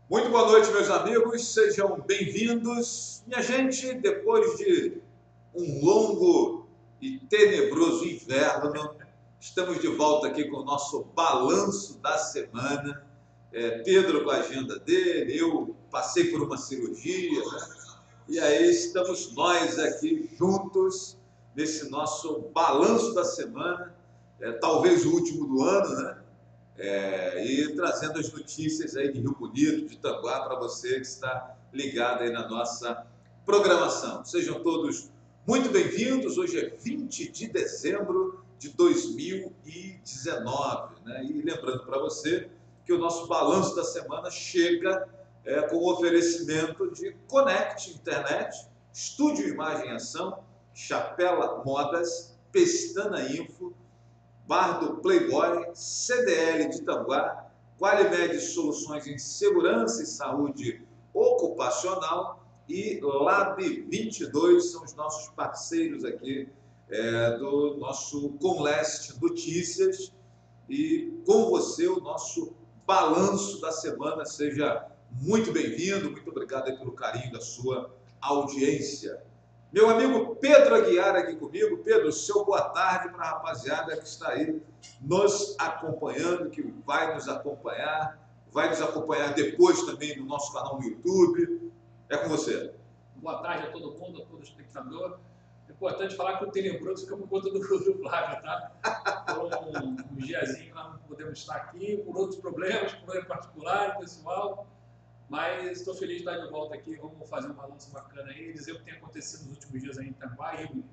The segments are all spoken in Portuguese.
Muito boa noite, meus amigos, sejam bem-vindos. Minha gente, depois de um longo e tenebroso inverno, estamos de volta aqui com o nosso balanço da semana. Pedro com a agenda dele, eu passei por uma cirurgia, né? E aí estamos nós aqui juntos nesse nosso balanço da semana, talvez o último do ano, né? E trazendo as notícias aí de Rio Bonito, de Tanguá, para você que está ligado aí na nossa programação. Sejam todos muito bem-vindos. Hoje é 20 de dezembro de 2019, né? E lembrando para você que o nosso balanço da semana chega com o oferecimento de Connect Internet, Estúdio Imagem e Ação, Chapela Modas, Pestana Info, Bar do Playboy, CDL de Tanguá, Qualimed Soluções em Segurança e Saúde Ocupacional e Lab 22 são os nossos parceiros aqui do nosso Comleste Notícias. E com você o nosso balanço da semana. Seja muito bem-vindo, muito obrigado aí pelo carinho da sua audiência. Meu amigo Pedro Aguiar aqui comigo. Pedro, seu boa tarde para a rapaziada que está aí nos acompanhando, que vai nos acompanhar depois também no nosso canal no YouTube. É com você. Boa tarde a todo mundo, a todo espectador. É importante falar que o tenebroso fica por conta do Flávio, tá? Por um diazinho que nós não podemos estar aqui, por outros problemas particulares, pessoal. Mas estou feliz de estar de volta aqui. Vamos fazer um balanço bacana aí, dizer o que tem acontecido nos últimos dias aí em Tanguá e Rio Bonito.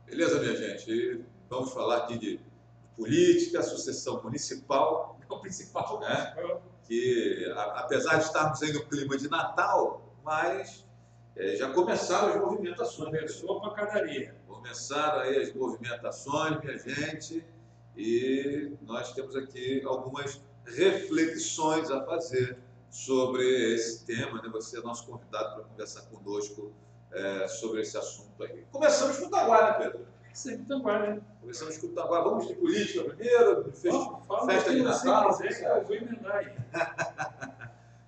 Beleza, minha gente? E vamos falar aqui de política, sucessão municipal. É o principal, né? Que apesar de estarmos aí no clima de Natal, mas já começaram as movimentações. Começou a pancadaria. Começaram aí as movimentações, minha gente, e nós temos aqui algumas reflexões a fazer sobre esse tema, né? Você é nosso convidado para conversar conosco sobre esse assunto aí. Começamos com o Tanguá, né, Pedro? Sempre Tanguá, né? Começamos com o Tanguá. Vamos de política primeiro, festa de Natal. Se quiser, eu vou emendar aí.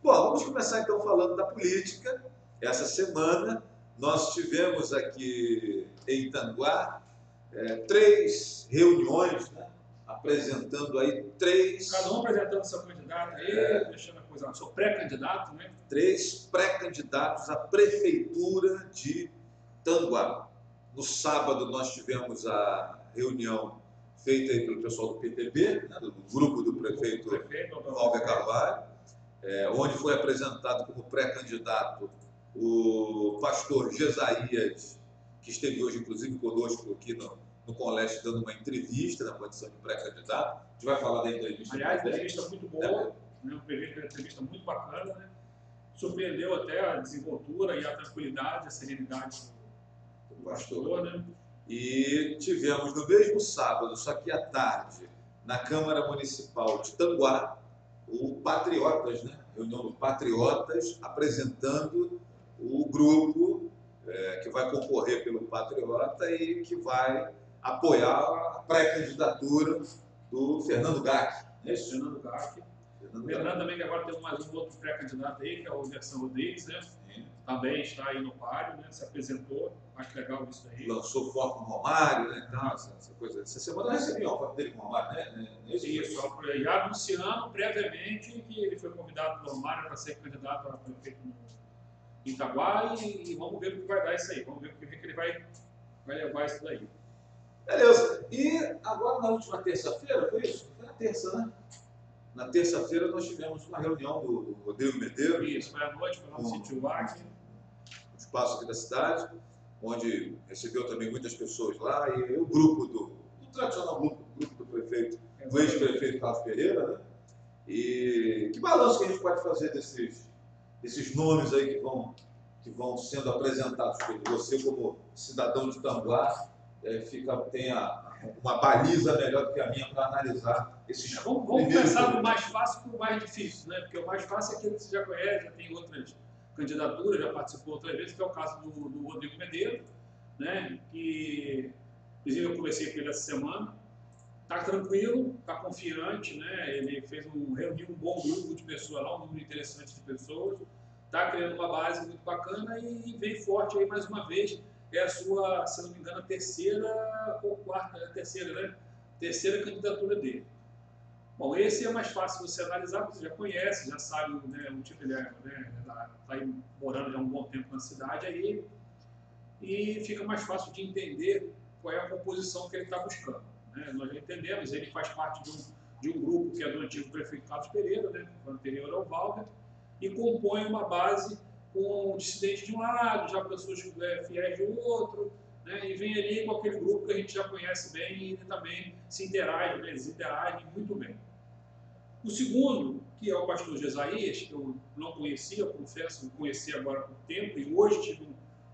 Bom, vamos começar então falando da política. Essa semana nós tivemos aqui em Tanguá 3 reuniões, né? Apresentando aí 3... Cada um apresentando seu candidato aí, deixando a coisa... Sou pré-candidato, né? 3 pré-candidatos à prefeitura de Tanguá. No sábado nós tivemos a reunião feita aí pelo pessoal do PTB, né? Do grupo do prefeito Valber Carvalho, onde foi apresentado como pré-candidato o pastor Jesaías, que esteve hoje, inclusive, conosco aqui no Colégio, dando uma entrevista na condição de pré-candidato. A gente vai falar da entrevista. Aliás, uma entrevista muito boa, né? Uma entrevista muito bacana, né? Surpreendeu até a desenvoltura e a tranquilidade, a serenidade do pastor, né? E tivemos no mesmo sábado, só que à tarde, na Câmara Municipal de Tanguá, o Patriotas, né? Reunião do Patriotas, apresentando o grupo que vai concorrer pelo Patriota e que vai apoiar a pré-candidatura do Fernando Gac. Isso, Fernando Gac. Lembrando também que agora tem mais um outro pré-candidato aí, que é o Anderson Rodrigues, né? Sim. Também está aí no páreo, né? Se apresentou, acho legal isso aí. Lançou foto com o Romário, né? Então, essa coisa. Essa semana eu recebi uma foto dele com o Romário, né? Isso, já anunciando previamente que ele foi convidado pelo Romário para ser candidato a prefeito em Itaguá e vamos ver o que vai dar isso aí. Vamos ver o que ele vai levar isso daí. Beleza. E agora, na última terça-feira, foi isso? Foi na terça, né? Na terça-feira nós tivemos uma reunião do Rodrigo Medeiros. Isso, foi à noite, foi lá no sítio Vac. Um espaço aqui da cidade, onde recebeu também muitas pessoas lá, e o grupo do tradicional grupo do prefeito, do ex-prefeito Carlos Pereira, né? E que balanço que a gente pode fazer desses nomes aí que vão sendo apresentados por você como cidadão de Tanguá, tem uma baliza melhor do que a minha para analisar esses. Vamos começar do mais fácil para o mais difícil, né? Porque o mais fácil é aquele que você já conhece, já tem outras candidaturas, já participou outras vezes, que é o caso do Rodrigo Medeiros, né? Que, inclusive, eu conversei com ele essa semana Está tranquilo, está confiante, né? Ele reuniu um bom grupo de pessoas lá, um número interessante de pessoas, está criando uma base muito bacana e vem forte aí mais uma vez. É a sua, se não me engano, a terceira ou quarta, a terceira, né? Terceira candidatura dele. Bom, esse é mais fácil você analisar, porque você já conhece, já sabe, né, o tipo, ele está aí morando já há um bom tempo na cidade aí, e fica mais fácil de entender qual é a composição que ele está buscando. Né? Nós já entendemos, ele faz parte de um grupo que é do antigo prefeito Carlos Pereira, né, que foi anterior ao Valber, e compõe uma base com dissidentes de um lado, já pessoas fiéis de outro, né, e vem ali com aquele grupo que a gente já conhece bem e ele também se interage, né, eles interagem muito bem. O segundo, que é o pastor Jesaías, que eu não conhecia, confesso, conheci agora há pouco tempo, e hoje tive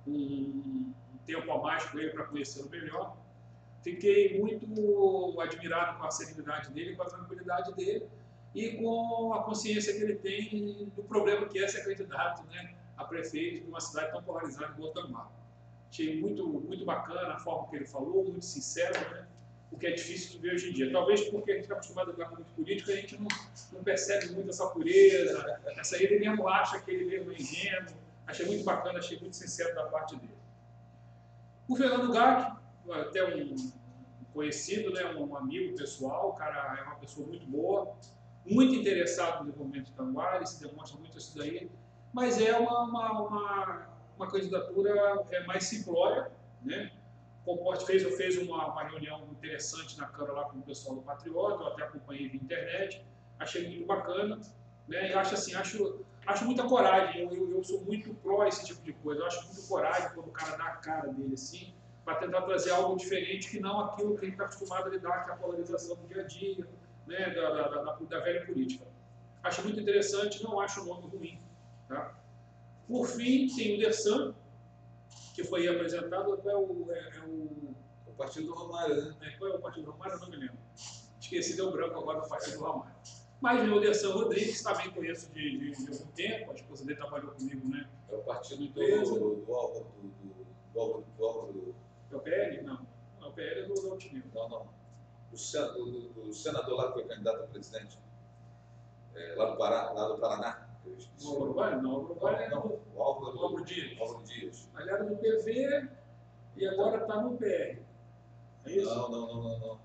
um tempo a mais com ele para conhecê-lo melhor. Fiquei muito admirado com a serenidade dele, com a tranquilidade dele e com a consciência que ele tem do problema que é ser candidato, né, a prefeito de uma cidade tão polarizada como Otambá. Achei muito bacana a forma que ele falou, muito sincero, né, o que é difícil de ver hoje em dia. Talvez porque a gente está acostumado a lidar com muito político, a gente não percebe muito essa pureza, essa ele mesmo acha que ele mesmo é ingênuo. Achei muito bacana, achei muito sincero da parte dele. O Fernando Gac, até um conhecido, né, um amigo pessoal, o cara é uma pessoa muito boa, muito interessado no desenvolvimento de Tanguá, ele se demonstra muito isso daí, mas é uma candidatura mais simplória, né? Fez uma reunião interessante na Câmara lá com o pessoal do Patriota, eu até acompanhei via internet, achei muito bacana, né? E acho muita coragem, eu sou muito pró esse tipo de coisa, eu acho muito coragem quando o cara dá a cara dele assim, para tentar trazer algo diferente que não aquilo que a gente está acostumado a lidar, que é a polarização do dia a dia, né, da velha política. Acho muito interessante, não acho o nome ruim. Tá? Por fim, tem o Dersan, que foi apresentado, qual é o Partido do Romário, né? Qual é o Partido do Romário? Eu não me lembro. Esqueci, deu branco agora do Partido do Romário. Mas o Dersan Rodrigues, também conheço de algum tempo, a esposa dele trabalhou comigo, né? É o partido do Álvaro. É o PL? Não. Não, o PL é do Altineu. Não. O senador lá que foi candidato a presidente, lá do Paraná. O Uruguai? Não, o Uruguai é o Álvaro Dias. Álvaro Dias. Ele era do PV e agora está no PR. É isso? Não.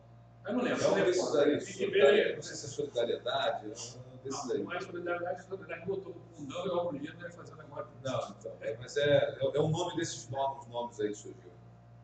Eu não lembro. Não, desses aí. Tem que ver. Não sei se é solidariedade, desses aí. Não é solidariedade botou no fundão e o Álvaro Dias vai fazendo agora. Não, então. Mas é um nome desses novos nomes aí que surgiu.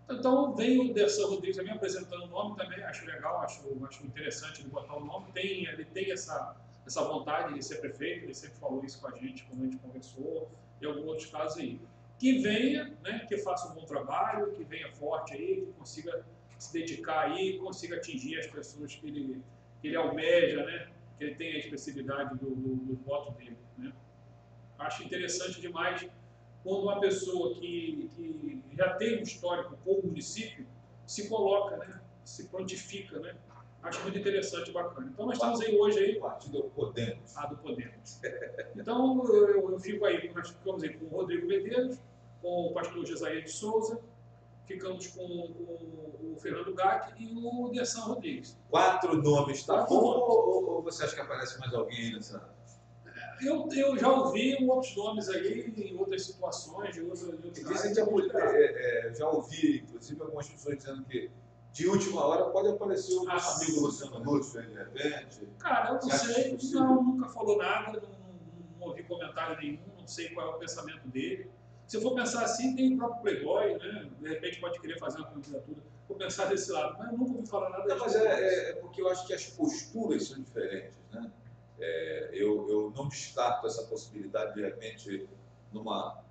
Então vem o Dersan Rodrigues também apresentando o nome também, acho legal, acho interessante ele botar o nome. Ele tem essa vontade de ser prefeito, ele sempre falou isso com a gente, quando a gente conversou, e alguns outros casos aí. Que venha, né, que faça um bom trabalho, que venha forte aí, que consiga se dedicar aí, consiga atingir as pessoas que ele almeja, né, que ele tenha a expressividade do voto dele. Né. Acho interessante demais quando uma pessoa que já tem um histórico com o município se coloca, né, se prontifica, né. Acho muito interessante e bacana. Então nós estamos aí hoje aí. O partido do Podemos. Do Podemos. Então eu fico aí, nós ficamos aí com o Rodrigo Medeiros, com o pastor Jesaías de Souza, ficamos com o Fernando Gac e o Dersan Rodrigues. 4 nomes, tá bom? Ou você acha que aparece mais alguém nessa? Eu já ouvi outros nomes aí em outras situações, já ouvi, inclusive, algumas pessoas dizendo que de última hora pode aparecer o nosso amigo Luciano Lúcio, de repente. Cara, eu não sei, nunca falou nada, não ouvi comentário nenhum, não sei qual é o pensamento dele. Se eu for pensar assim, tem o próprio Playboy, né? De repente pode querer fazer uma candidatura. Vou pensar desse lado, mas eu nunca ouvi falar nada disso. Mas é porque eu acho que as posturas são diferentes, né? Eu não descarto essa possibilidade, de repente, numa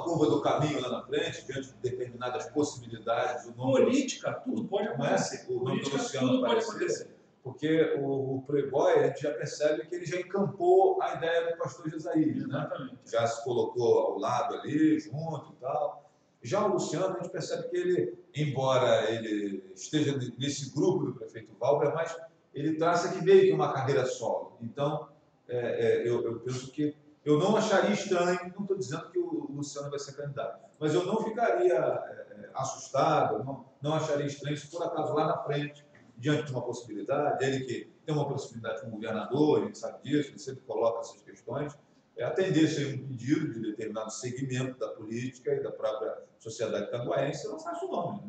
curva do caminho lá na frente, diante de determinadas possibilidades. Política, tudo pode acontecer. Política, tudo pode acontecer. Porque o Playboy, a gente já percebe que ele já encampou a ideia do pastor Jesaías, né? Já se colocou ao lado ali, junto e tal. Já o Luciano, a gente percebe que ele, embora ele esteja nesse grupo do prefeito Valber, mas ele traça aqui meio que uma carreira solo. Então, eu penso que eu não acharia estranho, não estou dizendo que o Luciano vai ser candidato, mas eu não ficaria assustado, não acharia estranho se por acaso lá na frente diante de uma possibilidade, ele que tem uma possibilidade como governador, a gente sabe disso, ele sempre coloca essas questões, atender isso aí um pedido de determinado segmento da política e da própria sociedade tanguaense, não faz o nome.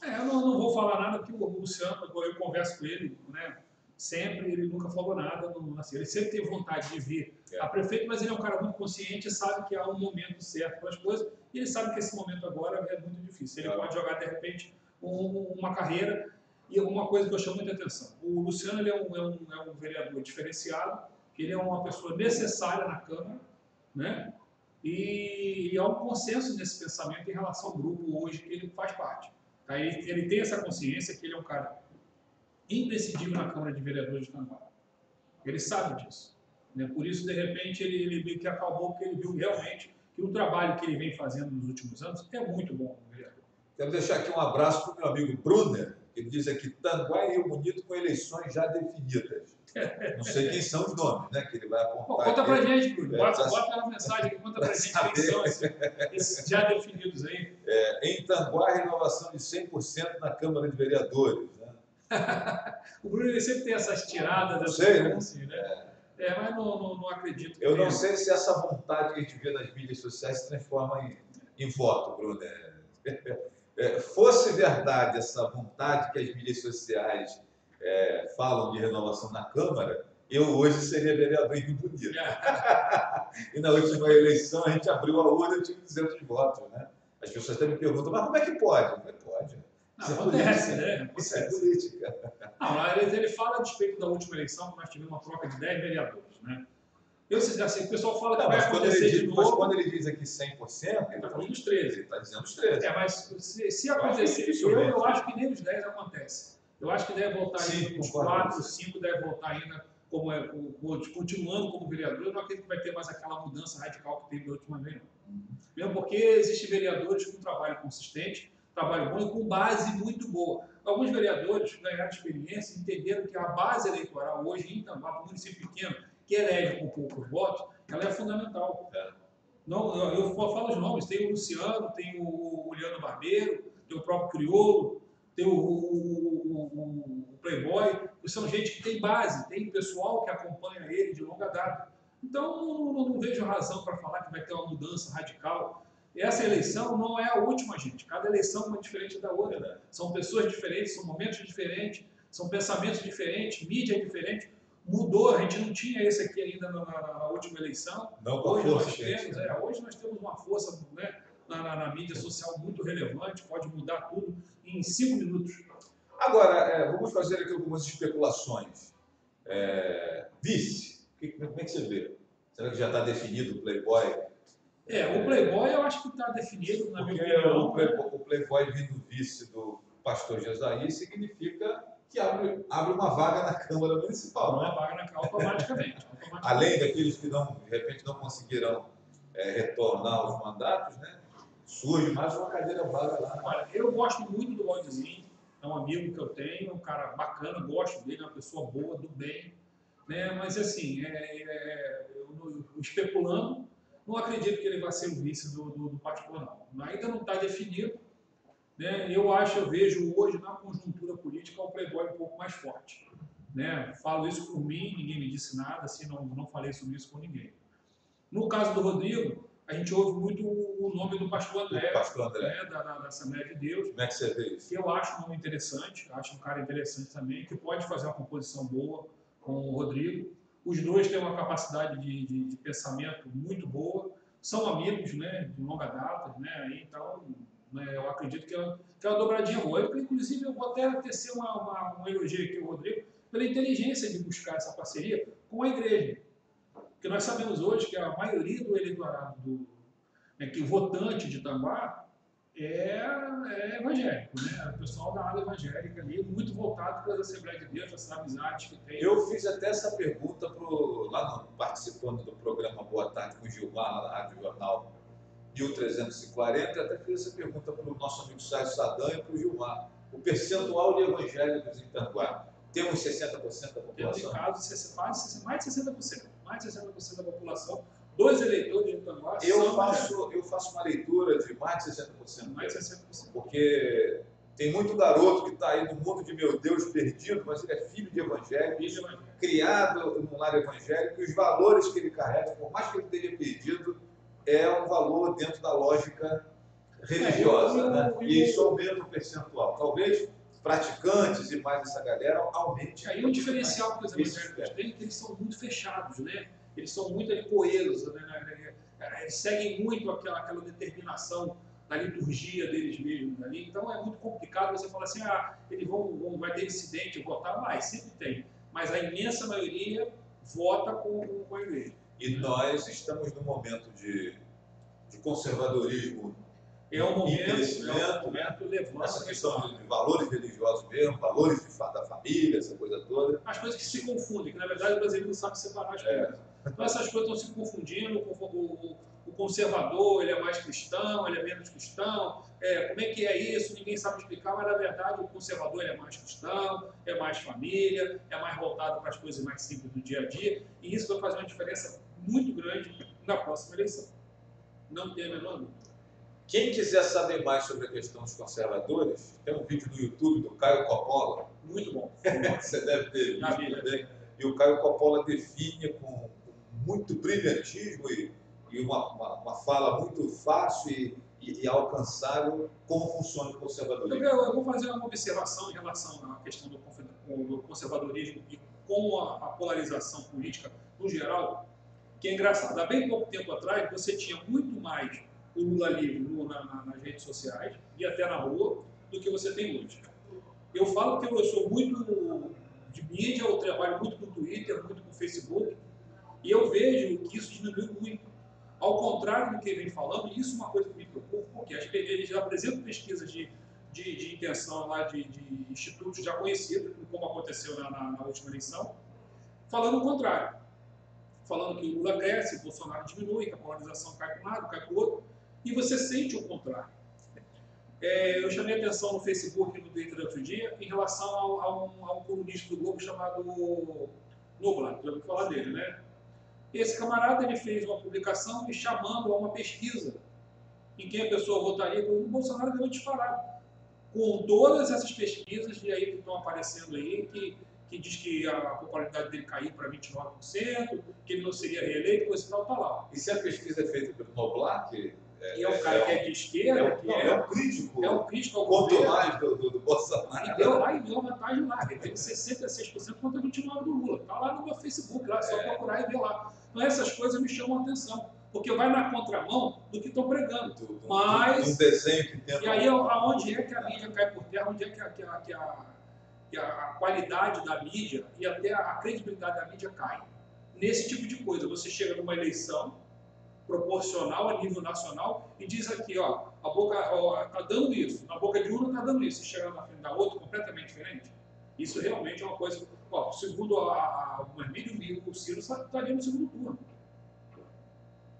Né? Eu não vou falar nada, porque o Luciano, eu converso com ele, né? Sempre, ele nunca falou nada, assim, ele sempre teve vontade de vir a prefeito, mas ele é um cara muito consciente e sabe que há um momento certo para as coisas, e ele sabe que esse momento agora é muito difícil. Ele pode jogar, de repente, uma carreira, e uma coisa que eu chamo muita atenção. O Luciano ele é um vereador diferenciado, ele é uma pessoa necessária na Câmara, né? E há um consenso nesse pensamento em relação ao grupo hoje que ele faz parte. Tá? Ele tem essa consciência que ele é um cara imprescindível na Câmara de Vereadores de Tanguá. Ele sabe disso. Né? Por isso, de repente, ele meio que acabou, porque ele viu realmente que o trabalho que ele vem fazendo nos últimos anos é muito bom como vereador. Quero deixar aqui um abraço para o meu amigo Brunner, que ele diz aqui, Tanguá e Rio Bonito com eleições já definidas. Não sei quem são os nomes, né, que ele vai apontar. Bom, conta pra gente, Bruno. Bota uma mensagem aqui, conta pra gente quem são esses já definidos aí. Em Tanguá, renovação de 100% na Câmara de Vereadores. O Bruno ele sempre tem essas tiradas, não sei, né? Assim, né? Mas não acredito. Eu não sei se essa vontade que a gente vê nas mídias sociais se transforma em voto, Bruno. Fosse verdade essa vontade que as mídias sociais falam de renovação na Câmara, eu hoje seria vereador em Rio Bonito. E na última eleição a gente abriu a urna e tinha 200 votos. Né? As pessoas até me perguntam, mas como é que pode? Pode. Não, acontece, né? Isso é política. Não, ele fala a respeito da última eleição, que nós tivemos uma troca de 10 vereadores, né? Assim, o pessoal fala que vai acontecer de novo. Mas quando ele diz aqui 100%, ele está falando dos 13. Ele está dizendo os 13. Mas se acontecer, eu acho que nem os 10 acontece. Eu acho que deve voltar ainda uns 4, 5, deve voltar ainda continuando como vereador. Eu não acredito que vai ter mais aquela mudança radical que teve da última vez, não. Mesmo porque existem vereadores com trabalho consistente, trabalho bom e com base muito boa. Alguns vereadores ganharam experiência e entenderam que a base eleitoral hoje em Tanguá, para um município pequeno, que elege com poucos votos, ela é fundamental. Não, eu falo os nomes, tem o Luciano, tem o Leandro Barbeiro, tem o próprio Criolo, tem o Playboy, que são gente que tem base, tem pessoal que acompanha ele de longa data. Então, não vejo razão para falar que vai ter uma mudança radical. E essa eleição não é a última, gente. Cada eleição é diferente da outra. Né? São pessoas diferentes, são momentos diferentes, são pensamentos diferentes, mídia diferente. Mudou, a gente não tinha esse aqui ainda na última eleição. Não, hoje nós temos uma força, né, na mídia social muito relevante, pode mudar tudo em 5 minutos. Agora, vamos fazer aqui algumas especulações. Vice, como é que você vê? Será que já está definido o Playboy? O Playboy eu acho que está definido, na minha opinião. O Playboy vindo vice do pastor Jesaí significa que abre uma vaga na Câmara Municipal. Uma vaga na Câmara automaticamente. Além daqueles que de repente não conseguirão retornar aos mandatos, né? Surge mais uma cadeira vaga lá. Olha, eu gosto muito do Valdezinho, é um amigo que eu tenho, um cara bacana, gosto dele, é uma pessoa boa, do bem, né? Mas assim, especulando, não acredito que ele vai ser o vice do particular, não. Ainda não está definido. Né? Eu vejo hoje na conjuntura política o Playboy um pouco mais forte. Né? Falo isso por mim, ninguém me disse nada, assim, não falei sobre isso com ninguém. No caso do Rodrigo, a gente ouve muito o nome do pastor André, né? da Assembleia de Deus. Como é que você vê isso? Que eu acho um nome interessante, acho um cara interessante também, que pode fazer uma composição boa com o Rodrigo. Os dois têm uma capacidade de pensamento muito boa, são amigos, né, de longa data, né, então né, eu acredito que é uma dobradinha boa. Inclusive, eu vou até tecer um elogio aqui ao Rodrigo pela inteligência de buscar essa parceria com a igreja. Porque nós sabemos hoje que a maioria do eleitorado, que o votante de Tanguá, é evangélico, né? O pessoal da área evangélica ali, muito voltado para as Assembleias de Deus, essas amizades que tem. Eu fiz até essa pergunta participando do programa Boa Tarde com o Gilmar, lá na Rádio Jornal 1340, até fiz essa pergunta para o nosso amigo Sérgio Sadam e para o Gilmar. O percentual de evangélicos em Tanguá, temos 60% da população? Mais de 60%. Mais de 60% da população. Dos eleitores de Tanguá eu faço uma leitura de mais de 60%. Mais de 60%. Porque Tem muito garoto que está aí no mundo de meu Deus perdido, mas ele é filho de evangélico, criado num lar evangélico, e os valores que ele carrega, por mais que ele tenha perdido, é um valor dentro da lógica religiosa, né? E isso aumenta o percentual. Talvez praticantes e mais essa galera aumente. Aí o diferencial que os evangélicos têm é que eles são muito fechados, né? Eles são muito coesos, né? Eles seguem muito aquela determinação da liturgia deles mesmos ali. Então é muito complicado você falar assim, eles vai ter dissidente, votar, mas sempre tem. Mas a imensa maioria vota com a igreja. E nós estamos num momento de conservadorismo. É um momento levando essa questão de valores religiosos mesmo, valores da família, essa coisa toda. As coisas que se confundem, que na verdade o brasileiro não sabe separar as coisas. Então essas coisas estão se confundindo, o conservador ele é mais cristão, ele é menos cristão, como é que é isso? Ninguém sabe explicar, mas na verdade o conservador ele é mais cristão, é mais família, é mais voltado para as coisas mais simples do dia a dia, e isso vai fazer uma diferença muito grande na próxima eleição. Não tem a menor dúvida. Quem quiser saber mais sobre a questão dos conservadores, tem um vídeo no YouTube do Caio Coppola. Muito bom. Você deve ter visto também. E o Caio Coppola define com muito brilhantismo e uma fala muito fácil e alcançável como funciona o conservadorismo. Eu vou fazer uma observação em relação à questão do conservadorismo e com a polarização política no geral, que é engraçado. Há bem pouco tempo atrás, você tinha muito mais o Lula livre nas redes sociais e até na rua do que você tem hoje. Eu falo que eu sou muito de mídia, eu trabalho muito com o Twitter, muito com o Facebook, e eu vejo que isso diminuiu muito. Ao contrário do que ele vem falando, e isso é uma coisa que me preocupa, porque eles apresentam pesquisas de intenção lá de institutos já conhecidos, como aconteceu na última eleição, falando o contrário. Falando que o Lula cresce, o Bolsonaro diminui, que a polarização cai para um lado, cai para o outro, e você sente o contrário. Eu chamei a atenção no Facebook e no Twitter outro dia em relação a um colunista do Globo chamado Noblat, já ouviu falar dele, né? Esse camarada ele fez uma publicação me chamando a uma pesquisa em que a pessoa votaria com o Bolsonaro ganhou disparado. Com todas essas pesquisas e aí que estão aparecendo aí, que diz que a popularidade dele caiu para 29%, que ele não seria reeleito, coisa e tal, tá lá. E se a pesquisa é feita pelo Noblat, e é um cara que é de esquerda, é um crítico. É um crítico ao quanto governo. mais do Bolsonaro. E deu uma vantagem lá. Ele teve 66% contra 29% do Lula. Está lá no meu Facebook, lá, só procurar e ver lá. Então essas coisas me chamam a atenção. Porque vai na contramão do que estão pregando. Mas. Um desenho que tenta. E aí, aonde é que a mídia cai por terra? Onde é que a qualidade da mídia e até a credibilidade da mídia cai? Nesse tipo de coisa. Você chega numa eleição proporcional a nível nacional e diz aqui, ó, a boca está dando isso, na boca de uma está dando isso, e chega na frente da outra completamente diferente. Isso realmente é uma coisa. Ó, segundo o Marmílio, o Ciro estaria no segundo turno.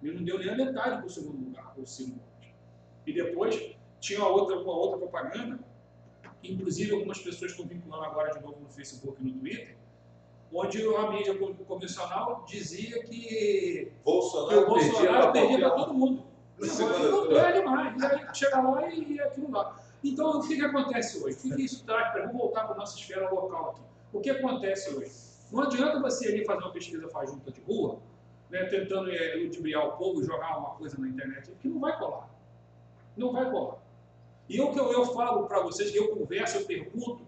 Ele não deu nem a metade para o segundo lugar, o Ciro Gomes. E depois tinha uma outra propaganda, que inclusive algumas pessoas estão vinculando agora de novo no Facebook e no Twitter, onde a mídia convencional dizia que o Bolsonaro perdia para todo mundo. Não perde demais. E aí chega lá e aquilo lá. Então, o que acontece hoje? O que isso traz? Vamos voltar para a nossa esfera local aqui. O que acontece hoje? Não adianta você ali fazer uma pesquisa fajuta de rua, né, tentando ludibriar o povo, jogar uma coisa na internet, porque não vai colar. Não vai colar. E o que eu falo para vocês, eu converso, eu pergunto,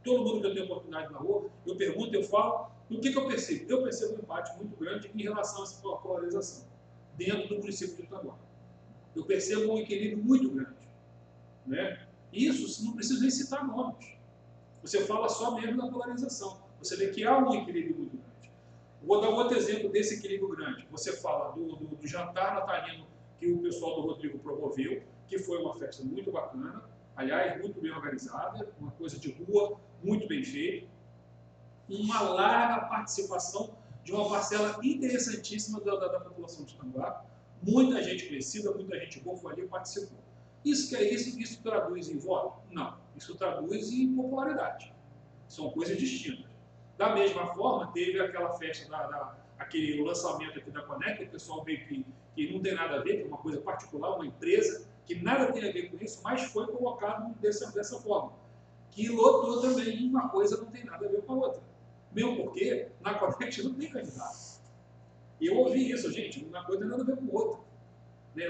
todo mundo que eu tenho oportunidade na rua, eu pergunto, eu falo, e o que eu percebo? Eu percebo um empate muito grande em relação a essa polarização, dentro do município de Itanguá. Eu percebo um equilíbrio muito grande. Né? Isso não precisa nem citar nomes. Você fala só mesmo da polarização. Você vê que há um equilíbrio muito grande. Vou dar um outro exemplo desse equilíbrio grande. Você fala do jantar natalino que o pessoal do Rodrigo promoveu, que foi uma festa muito bacana, aliás, muito bem organizada, uma coisa de rua, muito bem feita, uma larga participação de uma parcela interessantíssima da população de Itanguá, muita gente conhecida, muita gente boa foi ali e participou. Isso traduz em voto? Não. Isso traduz em popularidade. São coisas distintas. Da mesma forma, teve aquela festa, aquele lançamento aqui da Conecta, o pessoal veio que não tem nada a ver, que é uma coisa particular, uma empresa que nada tem a ver com isso, mas foi colocado dessa forma, que lotou também, uma coisa não tem nada a ver com a outra. Mesmo porque na Conect não tem candidato. E eu ouvi isso, gente, uma coisa não tem nada a ver com a outra.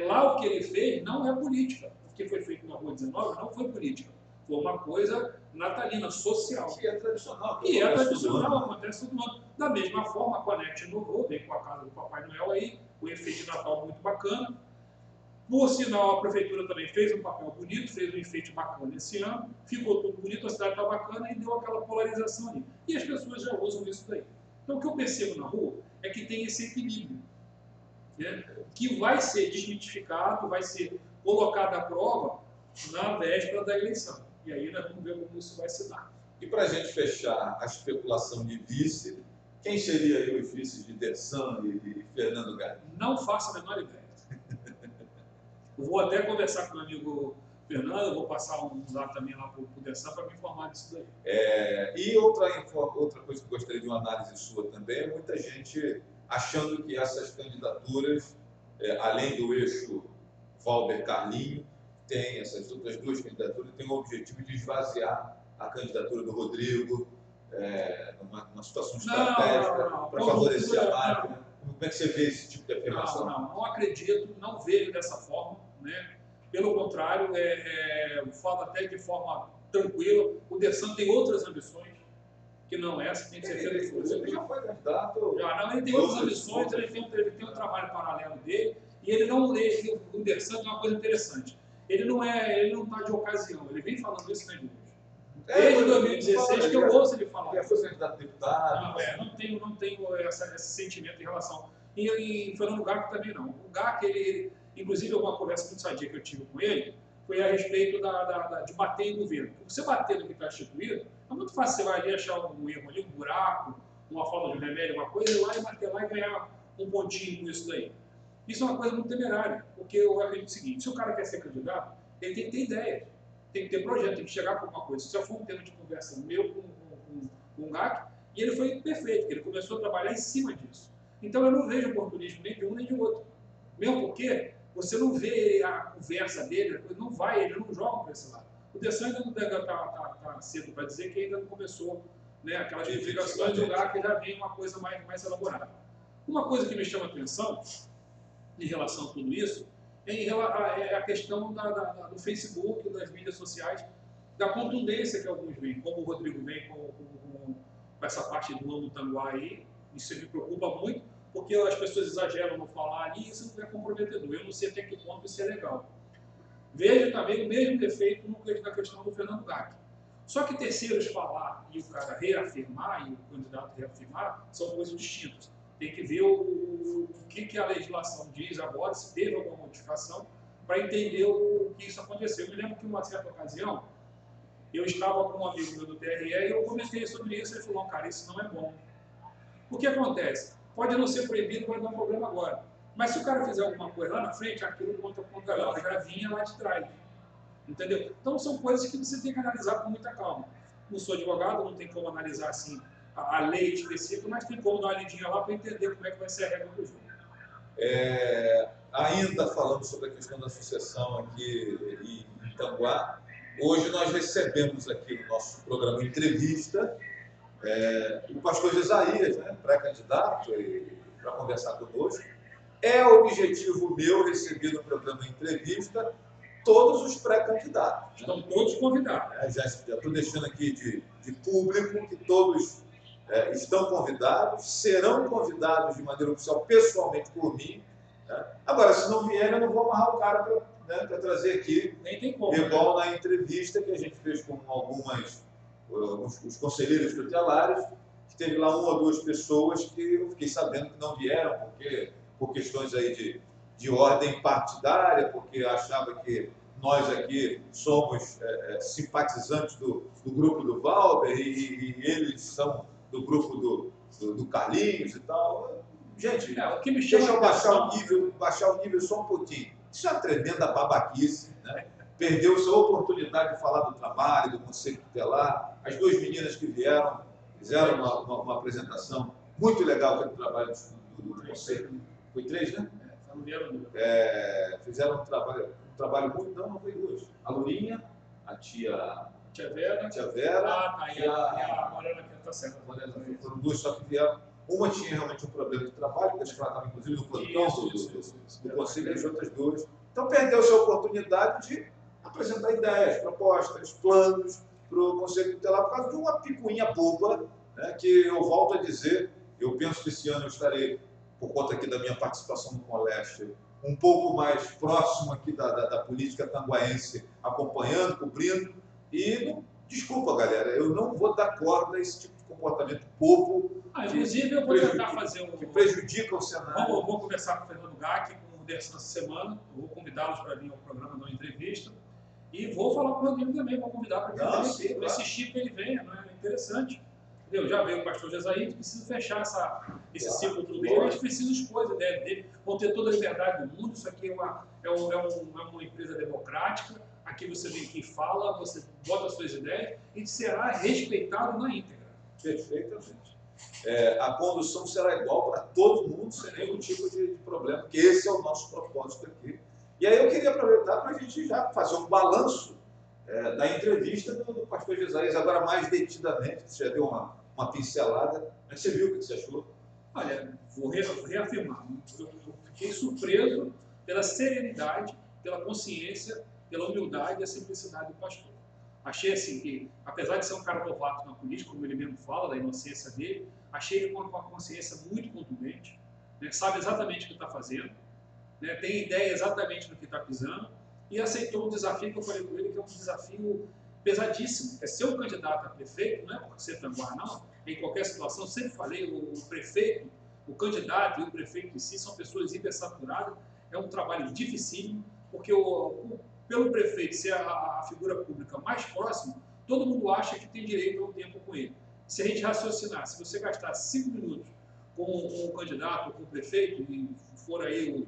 Lá o que ele fez não é política. O que foi feito na Rua 19 não foi política. Foi uma coisa natalina, social. Que é tradicional. E é tradicional, acontece todo ano. Da mesma forma, a Conect inovou, veio com a casa do Papai Noel aí, o efeito de Natal muito bacana. Por sinal, a prefeitura também fez um papel bonito, fez um enfeite bacana esse ano, ficou tudo bonito, a cidade está bacana e deu aquela polarização ali. E as pessoas já usam isso daí. Então, o que eu percebo na rua é que tem esse equilíbrio, né, que vai ser desmitificado, vai ser colocado à prova na véspera da eleição. E aí nós vamos ver como isso vai se dar. E para a gente fechar a especulação de vice, quem seria aí os vices de Dersan e Fernando Gatti? Não faço a menor ideia. Eu vou até conversar com o meu amigo Fernando, eu vou passar um zap também lá para o Dersan para me informar disso daí. E outra coisa que eu gostaria de uma análise sua também é muita gente achando que essas candidaturas, além do eixo Valber-Carlinho, tem essas outras duas candidaturas, tem o objetivo de esvaziar a candidatura do Rodrigo, numa situação estratégica para favorecer a máquina. Como é que você vê esse tipo de afirmação? Não acredito, não vejo dessa forma, né? Pelo contrário, eu falo até de forma tranquila, o Dersan tem outras ambições, que não essa, tem que ser feita. Ele já foi candidato? Ele tem outras ambições, ele tem um trabalho paralelo dele, e ele não lê, o Dersan tem uma coisa interessante, ele não está de ocasião, ele vem falando isso nas ruas. Desde 2016 que eu ouço ele falar. Já foi candidato a deputado? Não tenho esse sentimento em relação. E Fernando Gatti também não. O Gatti, inclusive, uma conversa muito sadia que eu tive com ele, foi a respeito de bater em governo. Você bater no que está instituído, é muito fácil, você vai ali achar um erro ali, um buraco, uma falta de remédio, uma coisa, ir lá e bater lá e ganhar um pontinho com isso daí. Isso é uma coisa muito temerária, porque eu acredito o seguinte, se o cara quer ser candidato, ele tem que ter ideia, tem que ter projeto, tem que chegar com alguma coisa. Isso já foi um tema de conversa meu com o Gatti, e ele foi perfeito, ele começou a trabalhar em cima disso. Então eu não vejo oportunismo nem de um nem de outro. Mesmo porque você não vê a conversa dele, ele não joga para esse lado. O Dersan ainda não está cedo para dizer que ainda não começou, né, aquelas explicações de lugar que já vem uma coisa mais elaborada. Uma coisa que me chama a atenção em relação a tudo isso é a questão do Facebook, das mídias sociais, da contundência que alguns veem, como o Rodrigo vem com essa parte do Amo Tanguá aí. Isso me preocupa muito, porque as pessoas exageram no falar ali e isso não é comprometedor. Eu não sei até que ponto isso é legal. Vejo também o mesmo defeito na questão do Fernando Gatti. Só que terceiros falar e o cara reafirmar, e o candidato reafirmar, são coisas distintas. Tem que ver o que a legislação diz agora, se teve alguma modificação, para entender o que isso aconteceu. Eu me lembro que em uma certa ocasião, eu estava com um amigo meu do TRE e eu comentei sobre isso e ele falou, cara, isso não é bom. O que acontece? Pode não ser proibido, pode dar um problema agora. Mas se o cara fizer alguma coisa lá na frente, aquilo conta ela já vinha lá de trás. Entendeu? Então são coisas que você tem que analisar com muita calma. Não sou advogado, não tem como analisar assim a lei específica, mas tem como dar uma lidinha lá para entender como é que vai ser a regra do jogo. Ainda falando sobre a questão da sucessão aqui em Tanguá, hoje nós recebemos aqui no nosso programa Entrevista o pastor Jesaías, né, pré-candidato, para conversar conosco. É objetivo meu receber no programa Entrevista todos os pré-candidatos. Estão todos convidados. Já estou deixando aqui de público que todos estão convidados, serão convidados de maneira oficial, pessoalmente por mim. Né? Agora, se não vier, eu não vou amarrar o cara para trazer aqui, nem tem como, igual na entrevista que a gente fez com os conselheiros tutelares, que teve lá uma ou duas pessoas que eu fiquei sabendo que não vieram, por questões aí de ordem partidária, porque achava que nós aqui somos simpatizantes do grupo do Valber e eles são do grupo do Carlinhos e tal. Gente, o que me chama deixa eu baixar o nível só um pouquinho. Isso é uma tremenda babaquice, né? Perdeu-se a oportunidade de falar do trabalho, do Conselho Tutelar. As duas meninas que vieram fizeram uma apresentação muito legal do trabalho do Conselho. Foi 3, né? Não vieram. Fizeram um trabalho muito, não tem duas. A Lurinha, a tia Vera. Vera. Tá, e a Morena que tá certa. Foram duas só que vieram. Uma tinha realmente um problema de trabalho, porque ela estava inclusive no plantão do Conselho, e as outras duas. Então perdeu-se a oportunidade de apresentar ideias, propostas, planos para o Conselho Tutelar por causa de uma picuinha boba, né, que eu volto a dizer, eu penso que esse ano eu estarei, por conta aqui da minha participação no Coleste, um pouco mais próximo aqui da política tanguaense, acompanhando, cobrindo, e desculpa, galera, eu não vou dar corda a esse tipo de comportamento bobo. Inclusive, eu vou tentar fazer que prejudica o cenário. Eu vou conversar com o Fernando Gac, com o Dersan essa semana, eu vou convidá-los para vir ao programa da entrevista, e vou falar com o Rodrigo também, vou convidar para que ele assistir, que ele venha, não é interessante. Entendeu? Já veio o pastor Jesaí, precisa fechar esse ciclo dele, a gente precisa expor a ideia dele, vão ter toda a liberdade do mundo, isso aqui é uma empresa democrática, aqui você vem aqui e fala, você bota as suas ideias e será respeitado na íntegra. Perfeitamente. A condução será igual para todo mundo, sem nenhum tipo de problema, porque esse é o nosso propósito aqui. E aí eu queria aproveitar para a gente já fazer um balanço da entrevista do pastor Jesaías, agora mais detidamente, que você já deu uma pincelada, mas você viu o que você achou? Olha, vou reafirmar, eu fiquei surpreso pela serenidade, pela consciência, pela humildade e a simplicidade do pastor. Achei assim que, apesar de ser um cara novato na política, como ele mesmo fala, da inocência dele, achei ele com uma consciência muito contundente, né, sabe exatamente o que está fazendo, né, tem ideia exatamente no que está pisando, e aceitou um desafio que eu falei com ele, que é um desafio pesadíssimo. É ser um candidato a prefeito, não é por ser Tanguá, não. Em qualquer situação, sempre falei, o prefeito, o candidato e o prefeito em si são pessoas hipersaturadas, é um trabalho dificílimo, porque pelo prefeito ser a figura pública mais próxima, todo mundo acha que tem direito a um tempo com ele. Se a gente raciocinar, se você gastar 5 minutos com o candidato, com o prefeito, e for aí